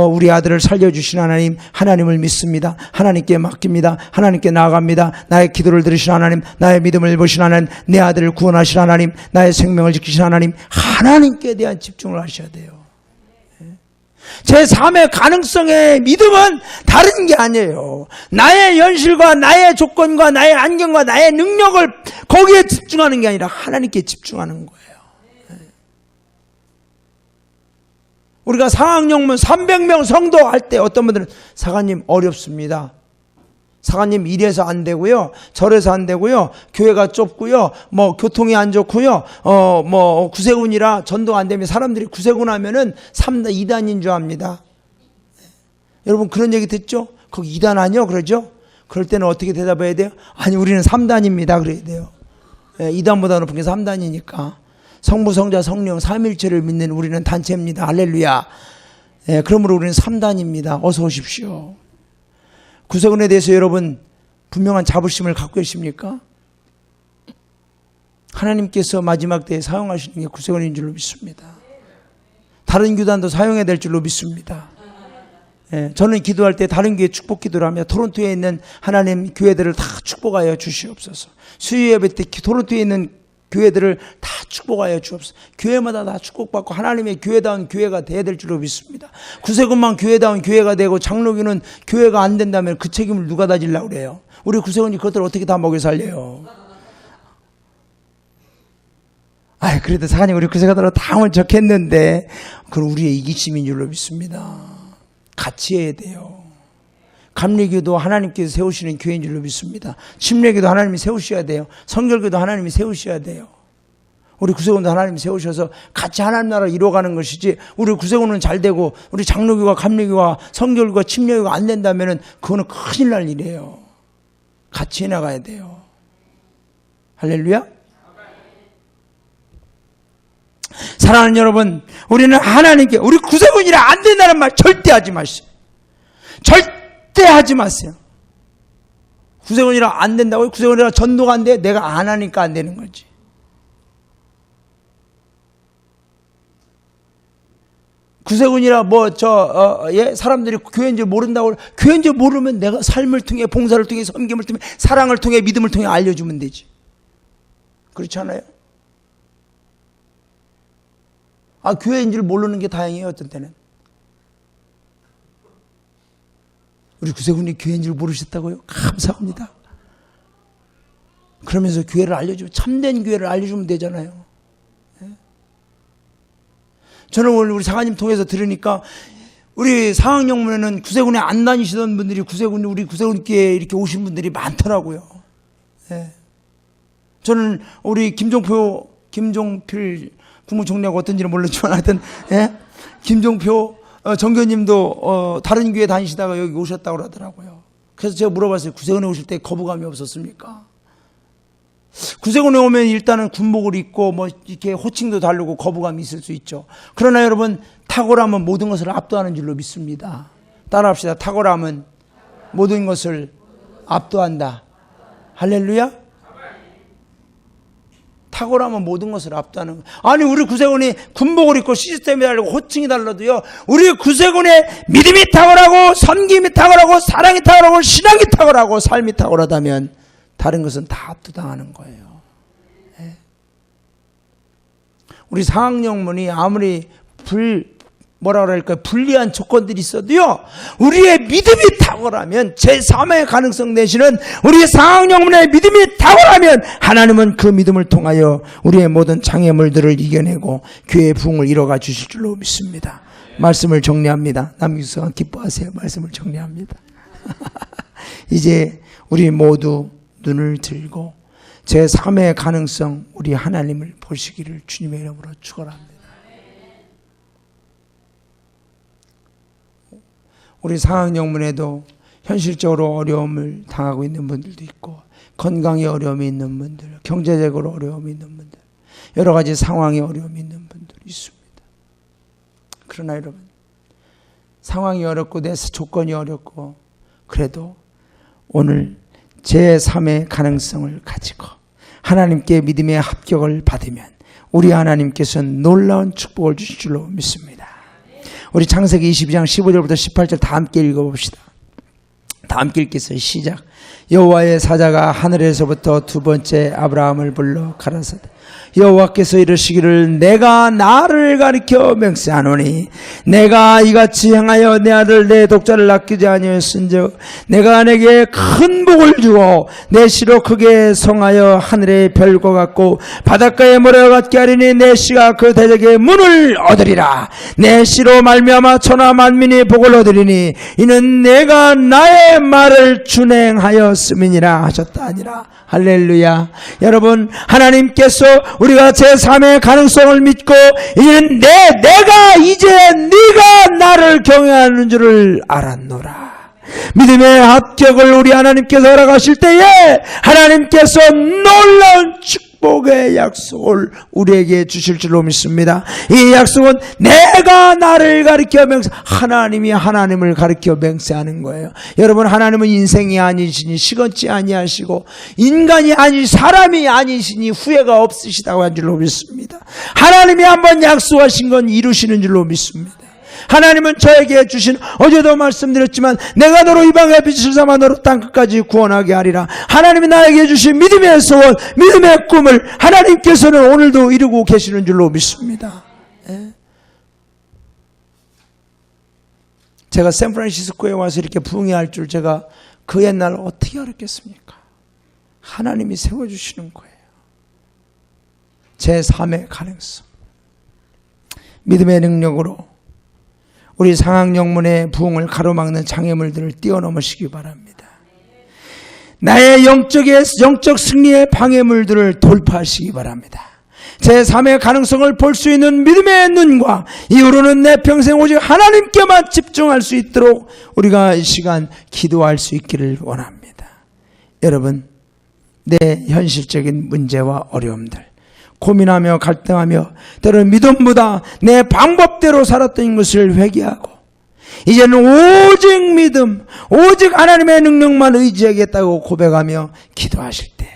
우리 아들을 살려주신 하나님, 하나님을 믿습니다. 하나님께 맡깁니다. 하나님께 나아갑니다. 나의 기도를 들으신 하나님, 나의 믿음을 보신 하나님, 내 아들을 구원하신 하나님, 나의 생명을 지키신 하나님, 하나님께 대한 집중을 하셔야 돼요. 제3의 가능성의 믿음은 다른 게 아니에요. 나의 현실과 나의 조건과 나의 안경과 나의 능력을 거기에 집중하는 게 아니라 하나님께 집중하는 거예요. 우리가 상학영문 300명 성도 할 때 어떤 분들은 사관님 어렵습니다. 사관님 이래서 안 되고요. 저래서 안 되고요. 교회가 좁고요. 뭐 교통이 안 좋고요. 뭐 구세군이라 전도가 안 되면 사람들이 구세군 하면은 3단, 2단인 줄 압니다. 여러분 그런 얘기 듣죠? 거기 2단 아니요? 그러죠? 그럴 때는 어떻게 대답해야 돼요? 아니 우리는 3단입니다. 그래야 돼요. 2단보다 높은 게 3단이니까. 성부, 성자, 성령, 삼일체를 믿는 우리는 단체입니다. 할렐루야. 그러므로 우리는 3단입니다. 어서 오십시오. 구세군에 대해서 여러분 분명한 자부심을 갖고 계십니까? 하나님께서 마지막 때에 사용하시는 게 구세군인 줄로 믿습니다. 다른 교단도 사용해야 될 줄로 믿습니다. 저는 기도할 때 다른 교회 축복 기도를 하며 토론토에 있는 하나님 교회들을 다 축복하여 주시옵소서. 수요 예배 때 토론토에 있는 교회들을 다 축복하여 주옵소서. 교회마다 다 축복받고 하나님의 교회다운 교회가 돼야 될 줄로 믿습니다. 구세군만 교회다운 교회가 되고 장로교는 교회가 안 된다면 그 책임을 누가 다 지려고 그래요? 우리 구세군이 그것들을 어떻게 다 먹여 살려요? 그래도 사관님 우리 구세군으로 당을 적했는데 그건 우리의 이기심인 줄로 믿습니다. 같이 해야 돼요. 감리교도 하나님께서 세우시는 교회인 줄로 믿습니다. 침례교도 하나님이 세우셔야 돼요. 성결교도 하나님이 세우셔야 돼요. 우리 구세군도 하나님이 세우셔서 같이 하나님 나라를 이루어가는 것이지 우리 구세군은 잘 되고 우리 장로교와 감리교와 성결교와 침례교가 안 된다면 그거는 큰일 날 일이에요. 같이 해나가야 돼요. 할렐루야. 사랑하는 여러분, 우리는 하나님께 우리 구세군이라 안 된다는 말 절대 하지 마시오. 절대 하지 마세요. 구세군이라 안 된다고요? 구세군이라 전도가 안 돼? 내가 안 하니까 안 되는 거지. 구세군이라 사람들이 교회인 줄 모른다고, 교회인 줄 모르면 내가 삶을 통해, 봉사를 통해, 섬김을 통해, 사랑을 통해, 믿음을 통해 알려주면 되지. 그렇지 않아요? 교회인 줄 모르는 게 다행이에요, 어떤 때는. 우리 구세군이 교회인 줄 모르셨다고요? 감사합니다. 그러면서 교회를 알려주면, 참된 교회를 알려주면 되잖아요. 저는 오늘 우리 사관님 통해서 들으니까 우리 상학영문에는 구세군에 안 다니시던 분들이 우리 구세군교회에 이렇게 오신 분들이 많더라고요. 저는 우리 김종필 국무총리하고 어떤지는 모르지만 하여튼 김종표 정교님도 다른 교회 다니시다가 여기 오셨다고 그러더라고요. 그래서 제가 물어봤어요. 구세군에 오실 때 거부감이 없었습니까? 구세군에 오면 일단은 군복을 입고 이렇게 호칭도 다르고 거부감이 있을 수 있죠. 그러나 여러분, 탁월함은 모든 것을 압도하는 줄로 믿습니다. 따라합시다. 탁월함은 모든 것을 압도한다. 할렐루야. 탁월하면 모든 것을 압도하는 거예요. 아니 우리 구세군이 군복을 입고 시스템이 다르고 호칭이 달라도요, 우리 구세군의 믿음이 탁월하고 섬김이 탁월하고 사랑이 탁월하고 신앙이 탁월하고 삶이 탁월하다면 다른 것은 다 압도당하는 거예요. 우리 상학영문이 아무리 불리한 조건들이 있어도요, 우리의 믿음이 탁월하면, 제3의 가능성 내지는 우리 상학영문의 믿음이 탁월하면 하나님은 그 믿음을 통하여 우리의 모든 장애물들을 이겨내고 교회의 부흥을 이뤄가 주실 줄로 믿습니다. 말씀을 정리합니다. 남기수가 기뻐하세요. 말씀을 정리합니다. 이제 우리 모두 눈을 들고 제3의 가능성, 우리 하나님을 보시기를 주님의 이름으로 축원합니다. 우리 상학영문에도 현실적으로 어려움을 당하고 있는 분들도 있고, 건강에 어려움이 있는 분들, 경제적으로 어려움이 있는 분들, 여러 가지 상황에 어려움이 있는 분들이 있습니다. 그러나 여러분, 상황이 어렵고 내 조건이 어렵고 그래도 오늘 제3의 가능성을 가지고 하나님께 믿음의 합격을 받으면 우리 하나님께서는 놀라운 축복을 주실 줄로 믿습니다. 우리 창세기 22장 15절부터 18절 다 함께 읽어봅시다. 다 함께 읽겠어요. 시작. 여호와의 사자가 하늘에서부터 두 번째 아브라함을 불러 가라사대 여호와께서 이르시기를 내가 나를 가리켜 맹세하노니 내가 이같이 행하여 내 아들 내 독자를 아끼지 아니하였은즉 내가 내게 큰 복을 주고 내 씨로 크게 성하여 하늘의 별과 같고 바닷가의 모래와 같게 하리니 내 씨가 그 대적의 문을 얻으리라. 내 씨로 말미암아 천하 만민이 복을 얻으리니 이는 내가 나의 말을 준행하였음이니라 하셨다 아니라. 할렐루야. 여러분, 하나님께서 우리가 제3의 가능성을 믿고 이제는 내가 이제 네가 나를 경외하는 줄을 알았노라. 믿음의 합격을 우리 하나님께서 허락하실 때에 하나님께서 놀라운 축복의 약속을 우리에게 주실 줄로 믿습니다. 이 약속은 내가 나를 가리켜 하나님이 하나님을 가리켜 맹세하는 거예요. 여러분, 하나님은 인생이 아니시니 시건치 아니하시고 인간이 아니 사람이 아니시니 후회가 없으시다고 한 줄로 믿습니다. 하나님이 한번 약속하신 건 이루시는 줄로 믿습니다. 하나님은 저에게 주신, 어제도 말씀드렸지만 내가 너로 이방의 빛을 삼아 너로 땅끝까지 구원하게 하리라. 하나님이 나에게 주신 믿음의 소원, 믿음의 꿈을 하나님께서는 오늘도 이루고 계시는 줄로 믿습니다. 제가 샌프란시스코에 와서 이렇게 부흥회할 줄 제가 그 옛날 어떻게 알았겠습니까? 하나님이 세워주시는 거예요. 제3의 가능성, 믿음의 능력으로 우리 상황영문의 부흥을 가로막는 장애물들을 뛰어넘으시기 바랍니다. 나의 영적 승리의 방해물들을 돌파하시기 바랍니다. 제3의 가능성을 볼 수 있는 믿음의 눈과 이후로는 내 평생 오직 하나님께만 집중할 수 있도록 우리가 이 시간 기도할 수 있기를 원합니다. 여러분, 내 현실적인 문제와 어려움들, 고민하며 갈등하며 때로는 믿음보다 내 방법대로 살았던 것을 회개하고 이제는 오직 믿음, 오직 하나님의 능력만 의지하겠다고 고백하며 기도하실 때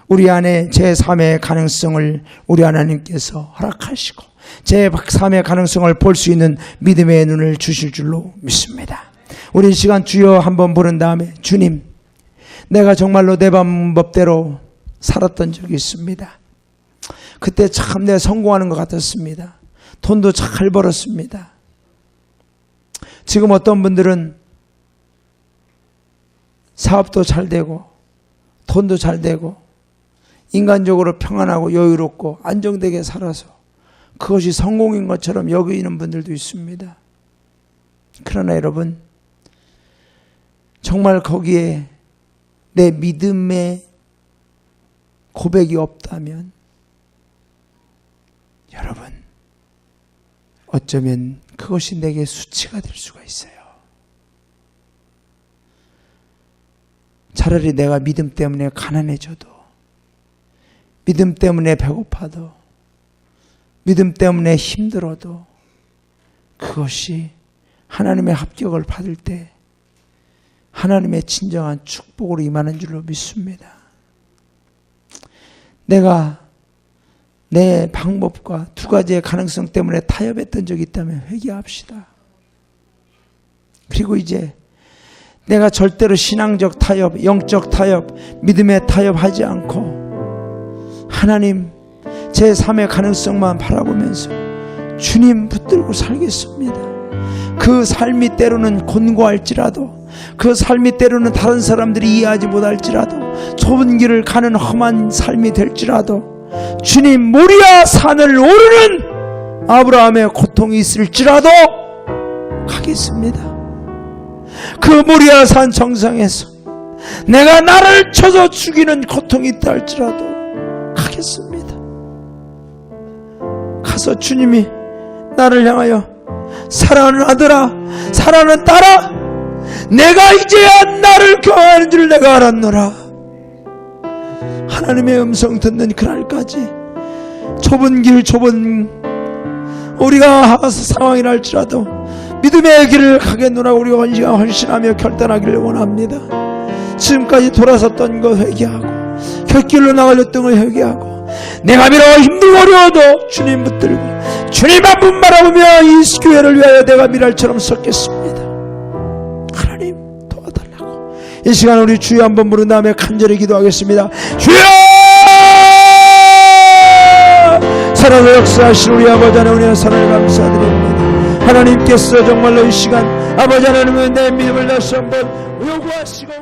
우리 안에 제3의 가능성을 우리 하나님께서 허락하시고 제3의 가능성을 볼 수 있는 믿음의 눈을 주실 줄로 믿습니다. 우리 이 시간 주여 한번 부른 다음에, 주님, 내가 정말로 내 방법대로 살았던 적이 있습니다. 그때 참 내가 성공하는 것 같았습니다. 돈도 잘 벌었습니다. 지금 어떤 분들은 사업도 잘 되고 돈도 잘 되고 인간적으로 평안하고 여유롭고 안정되게 살아서 그것이 성공인 것처럼 여기는 분들도 있습니다. 그러나 여러분, 정말 거기에 내 믿음의 고백이 없다면 여러분, 어쩌면 그것이 내게 수치가 될 수가 있어요. 차라리 내가 믿음 때문에 가난해져도, 믿음 때문에 배고파도, 믿음 때문에 힘들어도 그것이 하나님의 합격을 받을 때 하나님의 진정한 축복으로 임하는 줄로 믿습니다. 내가 내 방법과 두 가지의 가능성 때문에 타협했던 적이 있다면 회개합시다. 그리고 이제 내가 절대로 신앙적 타협, 영적 타협, 믿음의 타협하지 않고 하나님 제3의 가능성만 바라보면서 주님 붙들고 살겠습니다. 그 삶이 때로는 곤고할지라도, 그 삶이 때로는 다른 사람들이 이해하지 못할지라도, 좁은 길을 가는 험한 삶이 될지라도 주님, 모리아 산을 오르는 아브라함의 고통이 있을지라도 가겠습니다. 그 모리아 산 정상에서 내가 나를 쳐서 죽이는 고통이 있다 할지라도 가겠습니다. 가서 주님이 나를 향하여 사랑하는 아들아, 사랑하는 딸아, 내가 이제야 나를 경외하는 줄 내가 알았노라. 하나님의 음성 듣는 그날까지 좁은 길, 좁은 우리가 상황이라 할지라도 믿음의 길을 가겠노라. 우리가 헌신하며 결단하기를 원합니다. 지금까지 돌아섰던 거 회개하고 곁길로 나가렸던 거 회개하고 내가 비록 힘들고 어려워도 주님 붙들고 주님 한 분 바라보며 이 교회를 위하여 내가 미랄처럼 섰겠습니다. 하나님 도와달라고 이 시간 우리 주여 한번 부른 다음에 간절히 기도하겠습니다. 주여! 사랑의 역사하신 우리 아버지 하나님, 사랑을 감사드립니다. 하나님께서 정말로 이 시간 아버지 하나님의 내 믿음을 다시 한번 요구하시고